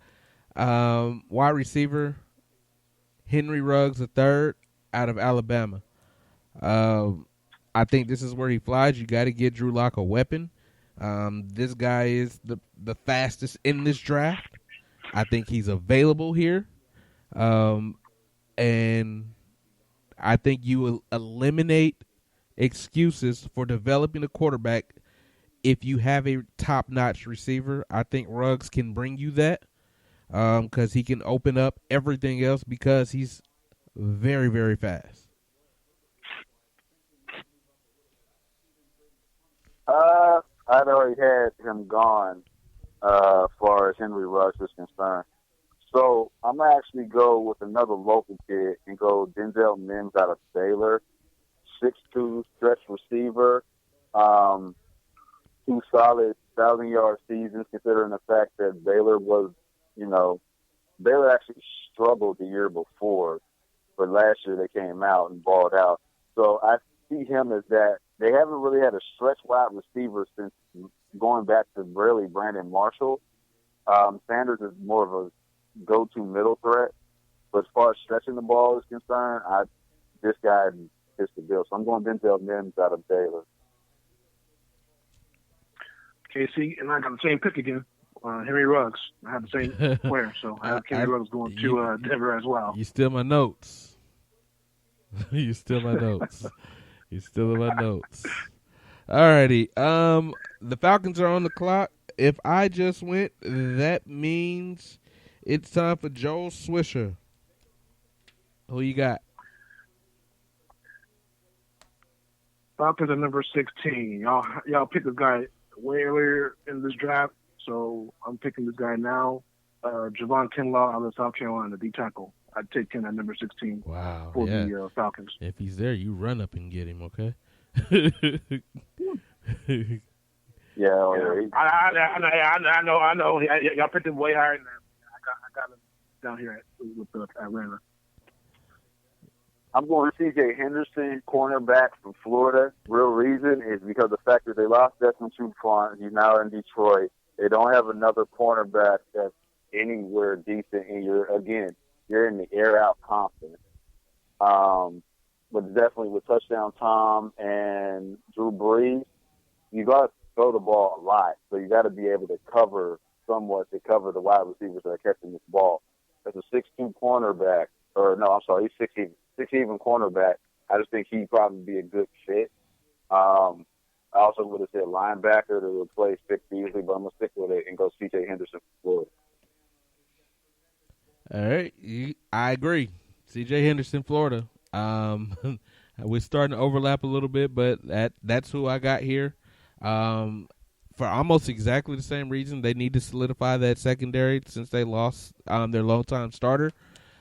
wide receiver Henry Ruggs III out of Alabama. I think this is where he flies. You got to get Drew Lock a weapon. This guy is the fastest in this draft. I think he's available here. And I think you will eliminate excuses for developing a quarterback if you have a top-notch receiver. I think Ruggs can bring you that because he can open up everything else because he's very, very fast. I'd already had him gone as far as Henry Ruggs is concerned. So I'm going to actually go with another local kid and go Denzel Mims out of Baylor. 6'2", stretch receiver. 2 solid 1,000-yard seasons, considering the fact that Baylor was, Baylor actually struggled the year before, but last year they came out and balled out. So I see him as that. They haven't really had a stretch wide receiver since going back to really Brandon Marshall. Sanders is more of a go-to middle threat, but as far as stretching the ball is concerned, this guy fits the bill. So I'm going Denzel Mims out of Baylor. KC, and I got the same pick again. Henry Ruggs. I have the same player, so I have Henry Ruggs going to Denver as well. You steal my notes. You steal my notes. You stealing my notes. Alrighty. The Falcons are on the clock. If I just went, that means it's time for Joel Swisher. Who you got? Falcons are number 16. Y'all picked this guy way earlier in this draft, so I'm picking this guy now. Javon Kinlaw out of South Carolina, D tackle. I'd take him at number 16 for the Falcons. If he's there, you run up and get him, okay? I know. Y'all picked him way higher than that. I got him down here with Atlanta. I'm going C.J. Henderson, cornerback from Florida. Real reason is because of the fact that they lost Desmond Trufant. He's now in Detroit. They don't have another cornerback that's anywhere decent, and you're in the air out confidence. But definitely with Touchdown Tom and Drew Brees, you got to throw the ball a lot. So you got to be able to cover somewhat to cover the wide receivers that are catching this ball. As a 6'2" cornerback, he's 6'even cornerback. I just think he'd probably be a good fit. I also would have said linebacker to replace Vic Beasley, but I'm going to stick with it and go C.J. Henderson for Florida. All right. I agree. C.J. Henderson, Florida. We're starting to overlap a little bit, but that's who I got here. For almost exactly the same reason, they need to solidify that secondary since they lost their longtime starter.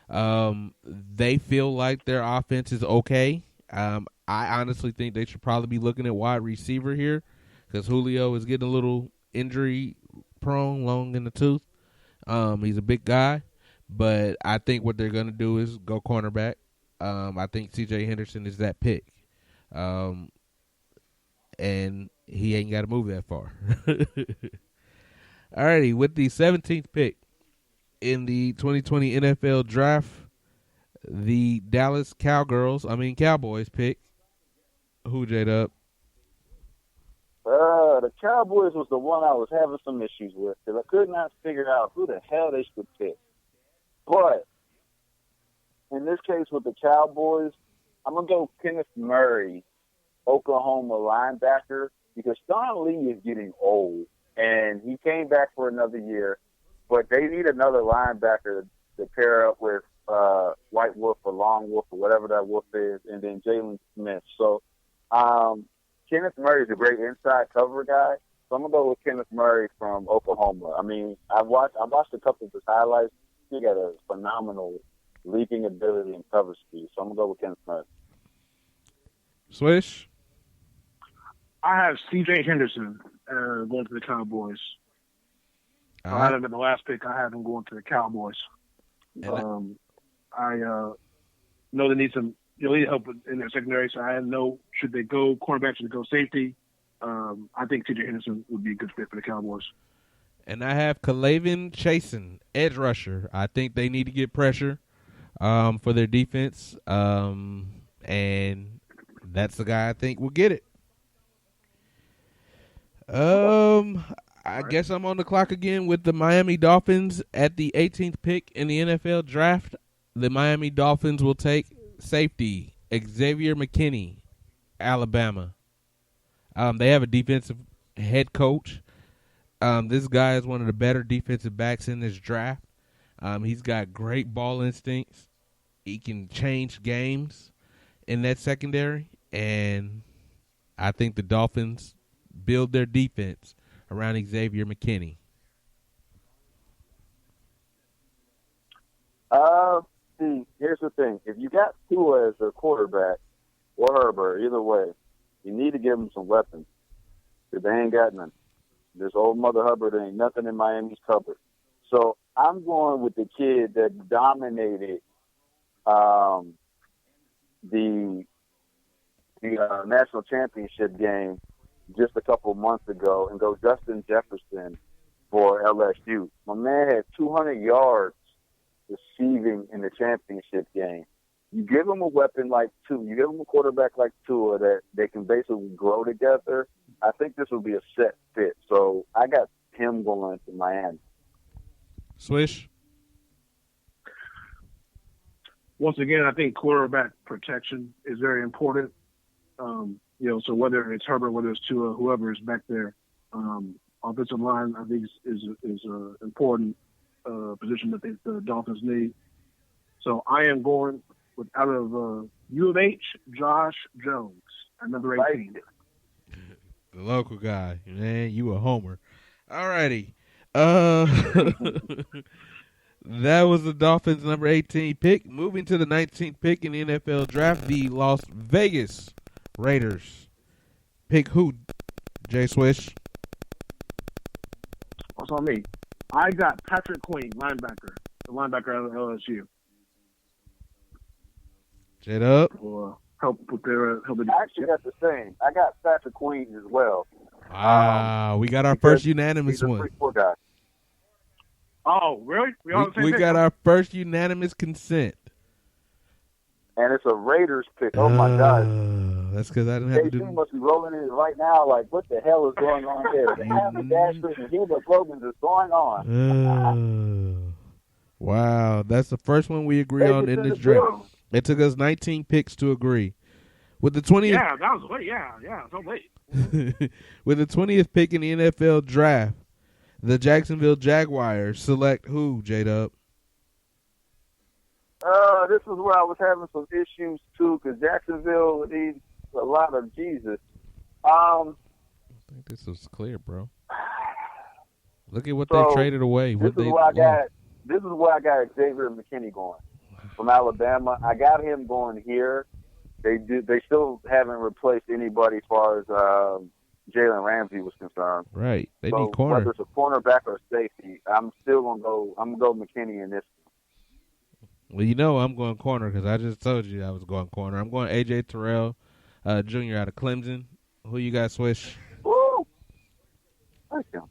They feel like their offense is okay. I honestly think they should probably be looking at wide receiver here because Julio is getting a little injury prone, long in the tooth. He's a big guy, but I think what they're going to do is go cornerback. I think C.J. Henderson is that pick. And he ain't got to move that far. Alrighty, with the 17th pick in the 2020 NFL Draft, the Dallas Cowboys pick. Who, J-Dub? The Cowboys was the one I was having some issues with because I could not figure out who the hell they should pick. But in this case with the Cowboys, I'm going to go Kenneth Murray, Oklahoma linebacker, because Sean Lee is getting old, and he came back for another year, but they need another linebacker to pair up with White Wolf or Long Wolf or whatever that wolf is, and then Jalen Smith. So Kenneth Murray is a great inside cover guy, so I'm going to go with Kenneth Murray from Oklahoma. I mean, I watched a couple of his highlights. He got a phenomenal leaping ability and cover speed, so I'm going to go with Kenneth Murray. Swish? I have C.J. Henderson going to the Cowboys. I had him in the last pick. I have him going to the Cowboys. I know they need some help in their secondary, so I know should they go cornerback, should they go safety. I think T.J. Henderson would be a good fit for the Cowboys. And I have Kalavin Chasen, edge rusher. I think they need to get pressure for their defense, and that's the guy I think will get it. I guess I'm on the clock again with the Miami Dolphins at the 18th pick in the NFL draft. The Miami Dolphins will take safety Xavier McKinney, Alabama. They have a defensive head coach. This guy is one of the better defensive backs in this draft. He's got great ball instincts. He can change games in that secondary, and I think the Dolphins build their defense around Xavier McKinney. Here's the thing. If you got Tua as a quarterback or Herbert, either way, you need to give them some weapons. Because they ain't got none. This old Mother Hubbard ain't nothing in Miami's cupboard. So I'm going with the kid that dominated the national championship game just a couple months ago and go Justin Jefferson for LSU. My man had 200 yards receiving in the championship game. You give him a weapon like Tua, you give him a quarterback like Tua that they can basically grow together, I think this will be a set fit. So I got him going to Miami. Swish? Once again, I think quarterback protection is very important. So whether it's Herbert, whether it's Tua, whoever is back there, offensive line, I think is an important position that the Dolphins need. So I am going with out of U of H, Josh Jones, another 18. The local guy, man, you a homer. All righty. That was the Dolphins' number 18 pick. Moving to the 19th pick in the NFL draft, the Las Vegas Raiders pick who? Jay Swish. What's on me? I got Patrick Queen, linebacker, the linebacker out of LSU. Jet up. For help with their help. I actually got the same. I got Patrick Queen as well. Wow, we got our first unanimous he's a one. 3-4 guy. Oh, really? We got our first unanimous consent. And it's a Raiders pick. Oh, my God. That's because I didn't have to do KC must be rolling in right now like, what the hell is going on there? They have the dash and Huber slogans is going on. Wow, that's the first one we agree on in this draft. It took us 19 picks to agree. With the 20th, yeah, that was late. Yeah, so late. With the 20th pick in the NFL draft, the Jacksonville Jaguars select who, J-Dub? This is where I was having some issues, too, because Jacksonville needs a lot of Jesus. I think this was clear, bro. Look at what they traded away. This is where I got Xavier McKinney going from Alabama. I got him going here. They still haven't replaced anybody as far as Jalen Ramsey was concerned. Right. They need corner. Whether it's a cornerback or safety, I'm gonna go McKinney in this. Well, you know I'm going corner because I just told you I was going corner. I'm going A.J. Terrell Jr. out of Clemson. Who you got, Swish? Woo! Thank you.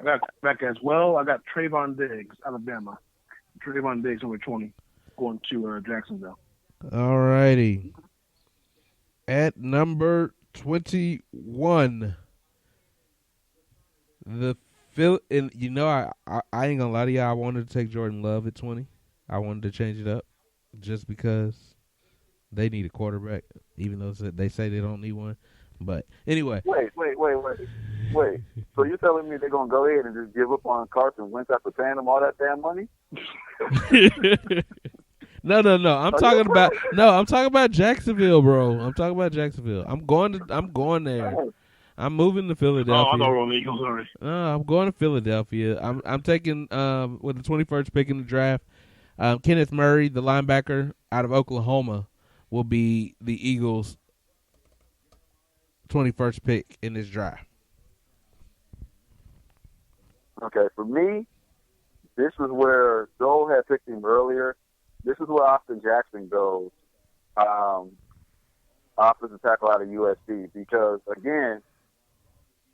I got back as well. I got Trayvon Diggs, Alabama. Trayvon Diggs, number 20, going to Jacksonville. All righty. At number 21, I ain't gonna lie to you. I wanted to take Jordan Love at 20. I wanted to change it up just because they need a quarterback, even though they say they don't need one. But anyway. Wait. So you're telling me they're gonna go ahead and just give up on Carson Wentz after paying them all that damn money? No. I'm talking about Jacksonville, bro. I'm talking about Jacksonville. I'm going there. I'm moving to Philadelphia. Oh, I know the Eagles already. I'm going to Philadelphia. I'm taking with the 21st pick in the draft. Kenneth Murray, the linebacker out of Oklahoma, will be the Eagles' 21st pick in this draft. Okay, for me, this is where Joel had picked him earlier. This is where Austin Jackson goes. offensive tackle out of USC, because again,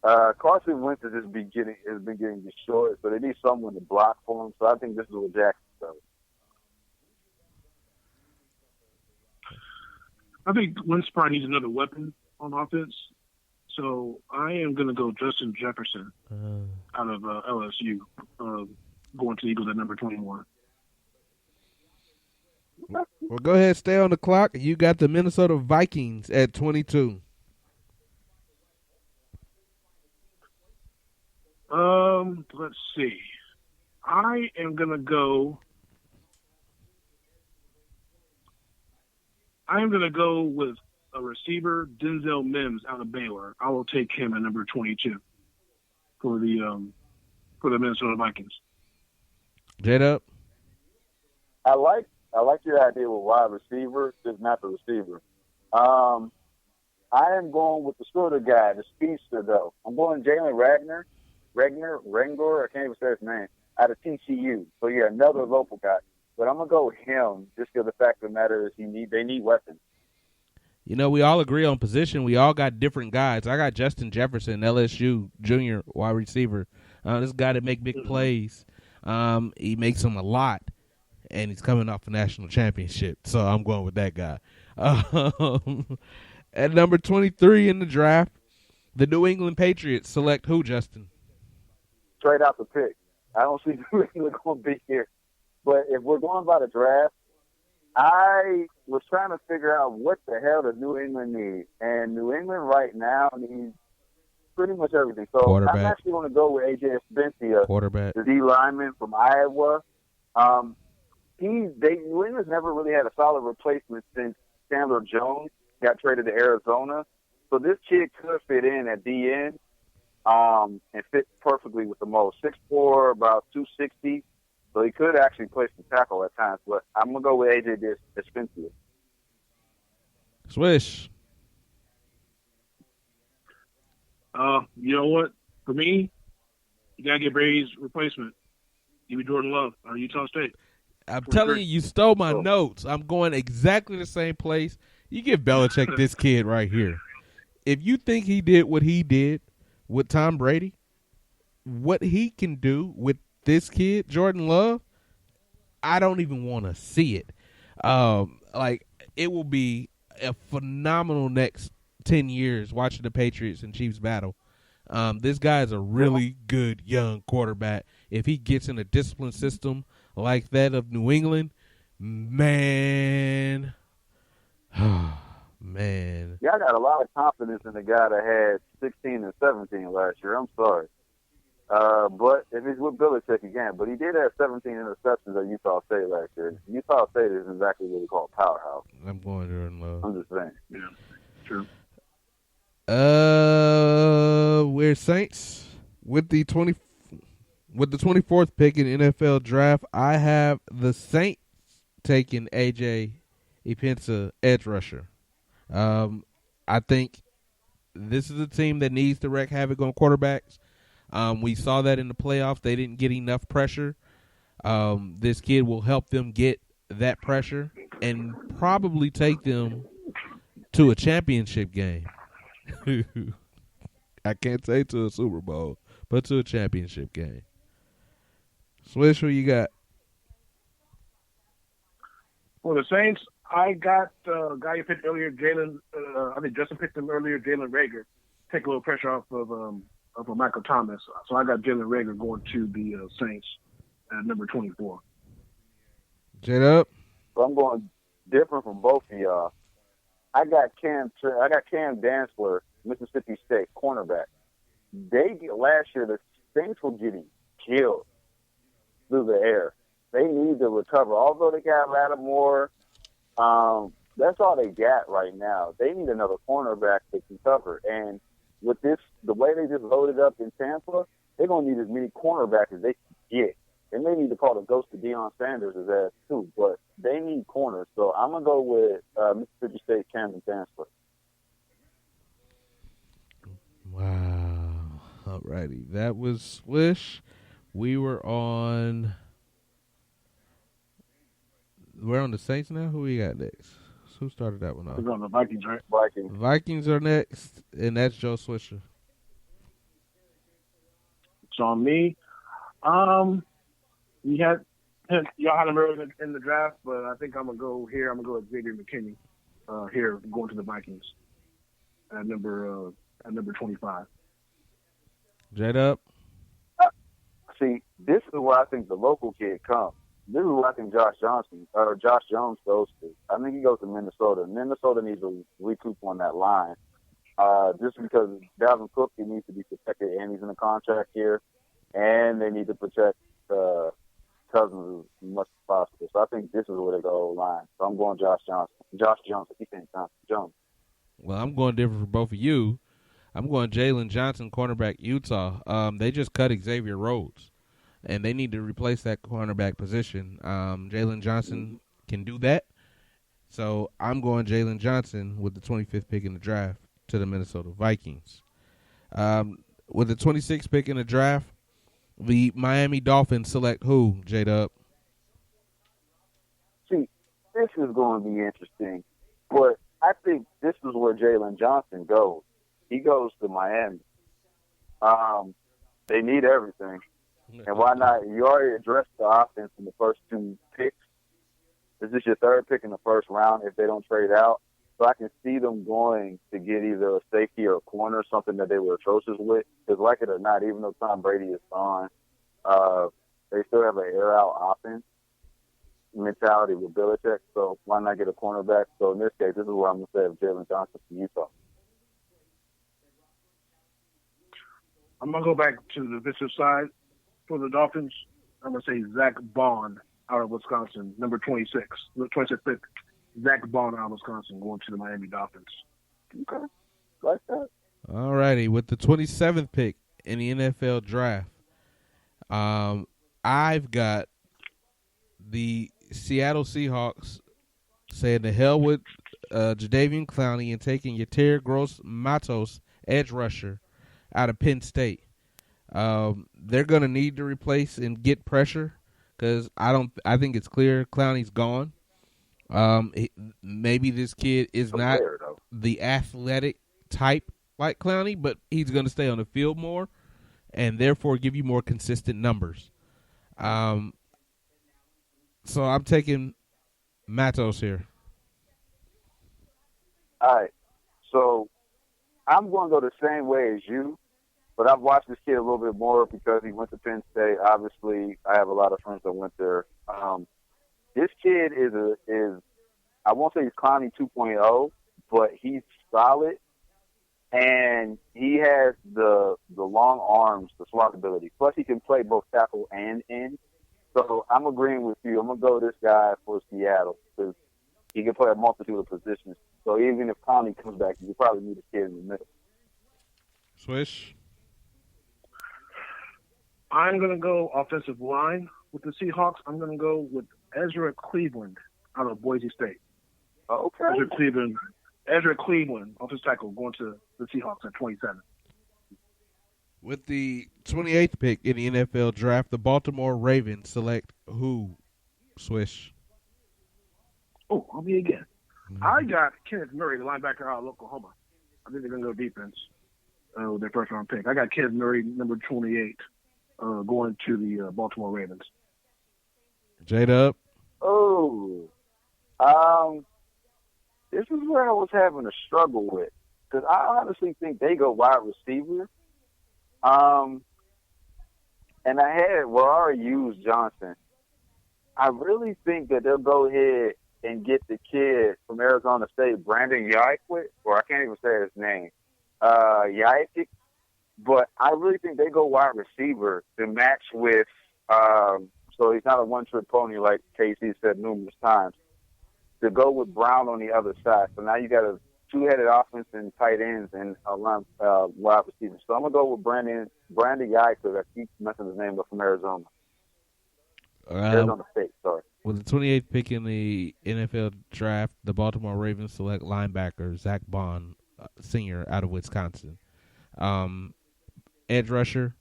Carson Wentz has been getting destroyed, so they need someone to block for him. So I think this is what Jackson does. I think Wentz probably needs another weapon on offense. So I am going to go Justin Jefferson out of LSU, going to the Eagles at number 21. Well, go ahead, stay on the clock. You got the Minnesota Vikings at 22. Let's see. I am going to go with a receiver, Denzel Mims out of Baylor. I will take him at number 22 for the Minnesota Vikings. J-Dub? I like your idea with wide receiver, just not the receiver. I am going with the shorter guy, the speedster, though. I'm going Jalen Ragnar, I can't even say his name, out of TCU. So, yeah, another local guy. But I'm going to go with him just because the fact of the matter is they need weapons. You know, we all agree on position. We all got different guys. I got Justin Jefferson, LSU junior wide receiver. This guy that make big plays. He makes them a lot, and he's coming off a national championship. So I'm going with that guy. At number 23 in the draft, the New England Patriots select who, Justin? Straight out the pick. I don't see New England going to be here. But if we're going by the draft, I was trying to figure out what the hell does New England need. And New England right now needs pretty much everything. So I'm actually going to go with A.J. Espencia, quarterback, the D lineman from Iowa. New England's never really had a solid replacement since Chandler Jones got traded to Arizona. So this kid could fit in at DN and fit perfectly with the most. 6'4", about 260. So he could actually play some tackle at times. But I'm going to go with A.J. Espencia. Swish. You know what? For me, you got to get Brady's replacement. Give me Jordan Love out of Utah State. I'm telling you, you stole my notes. I'm going exactly the same place. You give Belichick this kid right here. If you think he did what he did with Tom Brady, what he can do with this kid, Jordan Love, I don't even want to see it. It will be a phenomenal next 10 years watching the Patriots and Chiefs battle. This guy is a really good young quarterback. If he gets in a disciplined system like that of New England, man. Man. Yeah, I got a lot of confidence in the guy that had 16 and 17 last year. I'm sorry. But if he's with Belichick again, but he did have 17 interceptions at Utah State last year. Utah State is exactly what we call a powerhouse. I'm going Jordan Love. I'm just saying. Yeah, true. We're Saints with the 24th pick in NFL draft. I have the Saints taking AJ Epinesa, edge rusher. I think this is a team that needs to wreak havoc on quarterbacks. We saw that in the playoffs. They didn't get enough pressure. This kid will help them get that pressure and probably take them to a championship game. I can't say to a Super Bowl, but to a championship game. Swish, who you got? For the Saints, I got the guy you picked earlier, Jalen. I think Justin picked him earlier, Jalen Reagor. Take a little pressure off of Michael Thomas. So I got Jalen Reagor going to the Saints at number 24. J-Dub? So I'm going different from both of y'all. I got Cam Dantzler, Mississippi State cornerback. Last year the Saints were getting killed through the air. They need to recover. Although they got Lattimore, that's all they got right now. They need another cornerback to cover. And with this, the way they just loaded up in Tampa, they're going to need as many cornerbacks as they can get. They may need to call the ghost of Deion Sanders' ass too, but they need corners. So I'm going to go with Mississippi State Camden Dantzler. Wow. All righty. That was Swish. We're on the Saints now? Who we got next? Who started that one off? We're going to the Vikings, right? Vikings. Vikings are next, and that's Joe Swisher. It's on me. We had y'all had him early in the draft, but I think I'm gonna go here. I'm gonna go with Xavier McKinney. Here going to the Vikings at number 25. J-Dub. See, this is where I think the local kid comes. This is where I think Josh Jones goes to. I think he goes to Minnesota. Minnesota needs to recoup on that line. Just because Dalvin Cook, he needs to be protected, and he's in a contract here, and they need to protect Cousins as much as possible. So I think this is where they go line. So I'm going Josh Jones. I keep saying Jones. Well, I'm going different for both of you. I'm going Jalen Johnson, cornerback, Utah. They just cut Xavier Rhodes, and they need to replace that cornerback position. Jalen Johnson can do that. So I'm going Jalen Johnson with the 25th pick in the draft to the Minnesota Vikings. With the 26th pick in the draft, the Miami Dolphins select who, J-Dub? See, this is going to be interesting, but I think this is where Jalen Johnson goes. He goes to Miami. They need everything. And why not? You already addressed the offense in the first two picks. This is your third pick in the first round if they don't trade out. So I can see them going to get either a safety or a corner, something that they were atrocious with. Because like it or not, even though Tom Brady is gone, they still have an air-out offense mentality with Belichick. So why not get a cornerback? So in this case, this is where I'm going to say of Jalen Johnson for Utah. I'm gonna go back to the defensive side for the Dolphins. I'm gonna say Zach Bond out of Wisconsin, number 26, the 26th pick. Zach Bond out of Wisconsin going to the Miami Dolphins. Okay, like that. All righty, with the 27th pick in the NFL draft, I've got the Seattle Seahawks saying to hell with Jadeveon Clowney and taking Yetur Gross-Matos, edge rusher, out of Penn State. They're going to need to replace and get pressure because I think it's clear Clowney's gone. Maybe this kid is not the athletic type like Clowney, but he's going to stay on the field more and therefore give you more consistent numbers. So I'm taking Matos here. All right. So I'm going to go the same way as you, but I've watched this kid a little bit more because he went to Penn State. Obviously, I have a lot of friends that went there. This kid is I won't say he's Clowney 2.0, but he's solid, and he has the long arms, the swat ability. Plus, he can play both tackle and end. So I'm agreeing with you. I'm going to go this guy for Seattle because he can play a multitude of positions. So even if Clowney comes back, you probably need a kid in the middle. Swish. I'm going to go offensive line with the Seahawks. I'm going to go with Ezra Cleveland out of Boise State. Okay. Ezra Cleveland, offensive tackle, going to the Seahawks at 27. With the 28th pick in the NFL draft, the Baltimore Ravens select who, Swish? Oh, I'll be again. I got Kenneth Murray, the linebacker out of Oklahoma. I think they're going to go defense with their first-round pick. I got Kenneth Murray, number 28, going to the Baltimore Ravens. J-Dub? Oh. This is where I was having a struggle with because I honestly think they go wide receiver. And I already used Johnson. I really think that they'll go ahead and get the kid from Arizona State, Brandon Yaikwit, or I can't even say his name, Yaikwit. But I really think they go wide receiver to match with, so he's not a one-trick pony like KC said numerous times, to go with Brown on the other side. So now you got a two-headed offense and tight ends and a wide receiver. So I'm going to go with Brandon Yaikwit. I keep messing his name up, from Arizona. Arizona State, sorry. With the 28th pick in the NFL draft, the Baltimore Ravens select linebacker Zach Bond, senior, out of Wisconsin. Edge rusher,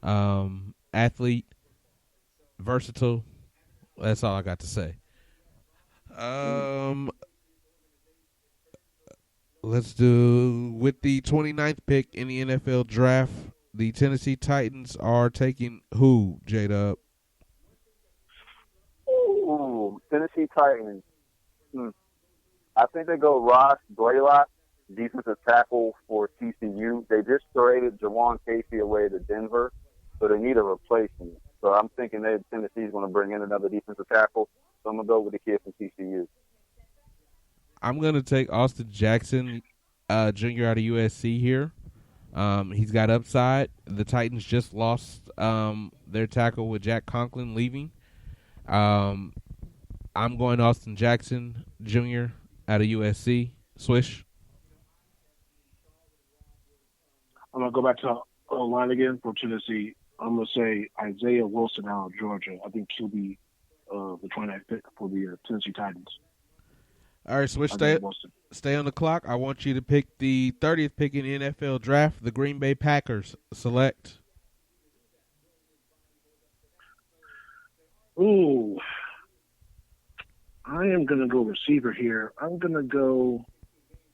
athlete, versatile. That's all I got to say. Let's do with the 29th pick in the NFL draft. The Tennessee Titans are taking who, J-Dub? Ooh, Tennessee Titans. I think they go Ross Blaylock, defensive tackle for TCU. They just traded Jawan Casey away to Denver, so they need a replacement. So I'm thinking that Tennessee's going to bring in another defensive tackle. So I'm going to go with the kid from TCU. I'm going to take Austin Jackson, Jr. out of USC here. He's got upside. The Titans just lost their tackle with Jack Conklin leaving. I'm going Austin Jackson, Jr. out of USC. Swish. I'm going to go back to the line again for Tennessee. I'm going to say Isaiah Wilson out of Georgia. I think he'll be the 29th pick for the Tennessee Titans. All right, Swish, stay on the clock. I want you to pick the 30th pick in the NFL draft. The Green Bay Packers select. Ooh. I am going to go receiver here. I'm going to go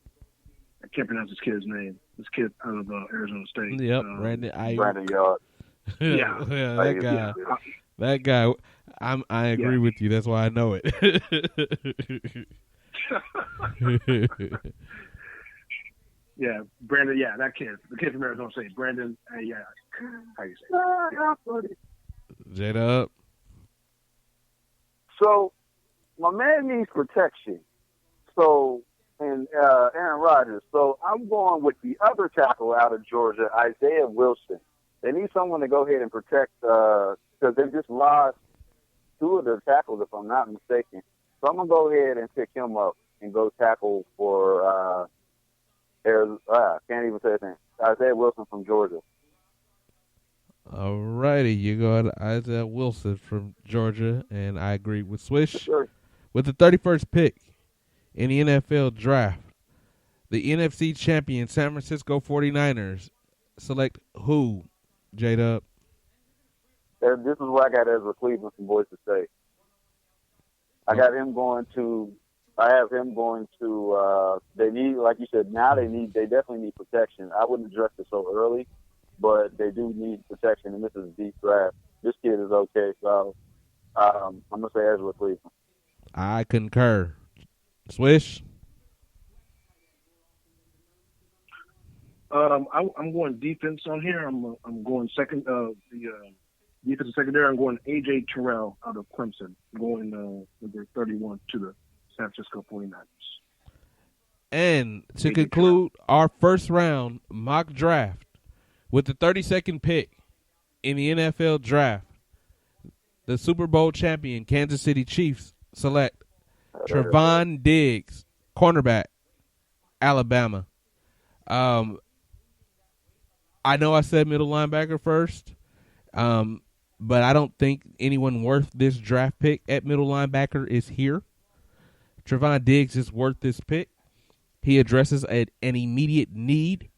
– I can't pronounce this kid's name. This kid out of Arizona State. Yep, Brandon Yard. Yeah. That guy. That guy. I agree with you. That's why I know it. Yeah, Brandon. Yeah, that kid. The kid from Arizona State. Brandon. Yeah. How you say it? J-Dub. So, my man needs protection. So, and Aaron Rodgers. So, I'm going with the other tackle out of Georgia, Isaiah Wilson. They need someone to go ahead and protect because they just lost two of their tackles, if I'm not mistaken. So, I'm going to go ahead and pick him up and go tackle for can't even say his name. Isaiah Wilson from Georgia. All righty, you got Isaiah Wilson from Georgia, and I agree with Swish. Sure. With the 31st pick in the NFL draft, the NFC champion San Francisco 49ers select who, J-Dub? This is what I got Ezra Cleveland from Boise State. I have him going to they need, like you said, now they definitely need protection. I wouldn't address it so early, but they do need protection, and this is a deep draft. This kid is okay, so I'm going to say Ezra Cleveland. I concur. Swish? I'm going defense on here. I'm going second. The defensive secondary. I'm going AJ Terrell out of Clemson. I'm going number 31 to the San Francisco 49ers. And to conclude our first round mock draft with the 32nd pick in the NFL draft, the Super Bowl champion Kansas City Chiefs select Trevon Diggs, cornerback, Alabama. I know I said middle linebacker first, but I don't think anyone worth this draft pick at middle linebacker is here. Trevon Diggs is worth this pick. He addresses an immediate need.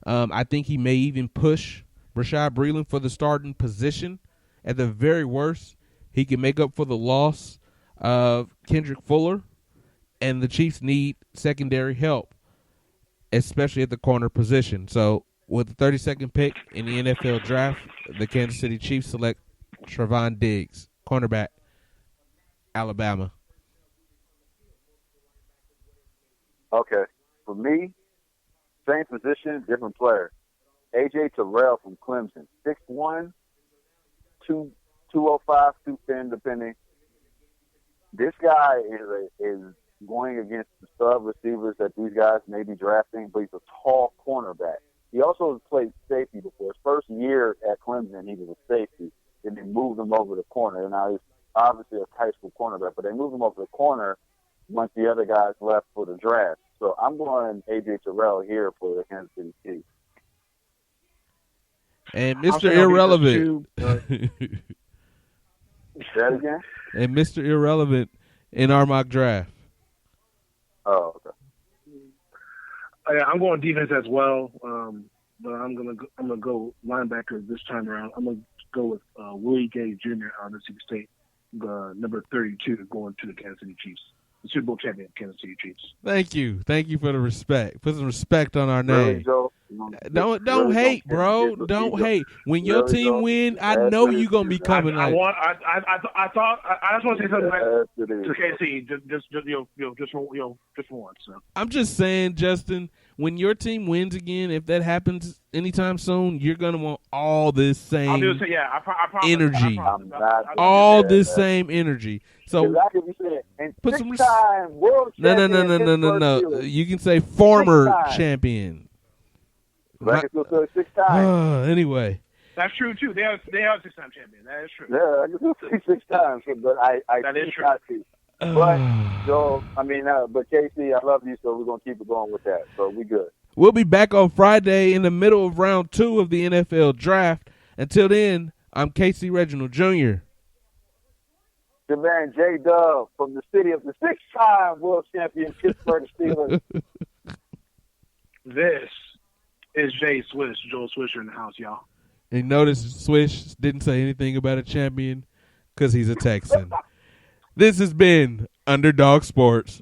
I think he may even push Rashad Breeland for the starting position. At the very worst, he can make up for the loss of Kendrick Fuller, and the Chiefs need secondary help, especially at the corner position. So with the 32nd pick in the NFL draft, the Kansas City Chiefs select Trevon Diggs, cornerback, Alabama. Okay. For me, same position, different player. AJ Terrell from Clemson, 6'1", 205, 210, depending. This guy is going against the sub receivers that these guys may be drafting, but he's a tall cornerback. He also played safety before. His first year at Clemson, he was a safety. Then they moved him over to corner. And now he's obviously a high school cornerback, but they moved him over to corner once the other guys left for the draft. So I'm going AJ Terrell here for the Kansas City Chiefs. And Mr. Irrelevant. Say that again? And Mr. Irrelevant in our mock draft. Oh, okay. Yeah, I'm going defense as well, but I'm gonna go linebacker this time around. I'm gonna go with Willie Gay Jr. out of Mississippi State, number 32, going to the Kansas City Chiefs. the Super Bowl champion Kansas City Chiefs. Thank you for the respect. Put some respect on our Really, name. Joe? Don't Really hate, don't bro. care. Don't hate. When your Really team don't. win, I Yes, know it you is. gonna be coming I like. just want to say something Yes, it to is. KC just for once. So. I'm just saying, Justin. When your team wins again, if that happens anytime soon, you're gonna want all this I'll do same it. Yeah, I promise. energy. I'll this same energy. So Exactly what you said. And put some six-time world champion. no. You can say former champion. Record still says 6 times. Anyway. That's true too. They are 6-time champion. That is true. Yeah, I can still say 6 times, but I that is true. not to. But Joe, but Casey, I love you, so we're gonna keep it going with that. So we good. We'll be back on Friday in the middle of round 2 of the NFL draft. Until then, I'm Casey Reginald Jr. The man J Dub from the city of the 6-time world champion Pittsburgh Steelers. This is Jay Swish, Joel Swisher in the house, y'all. And notice Swish didn't say anything about a champion because he's a Texan. This has been UnderDawg Sportz.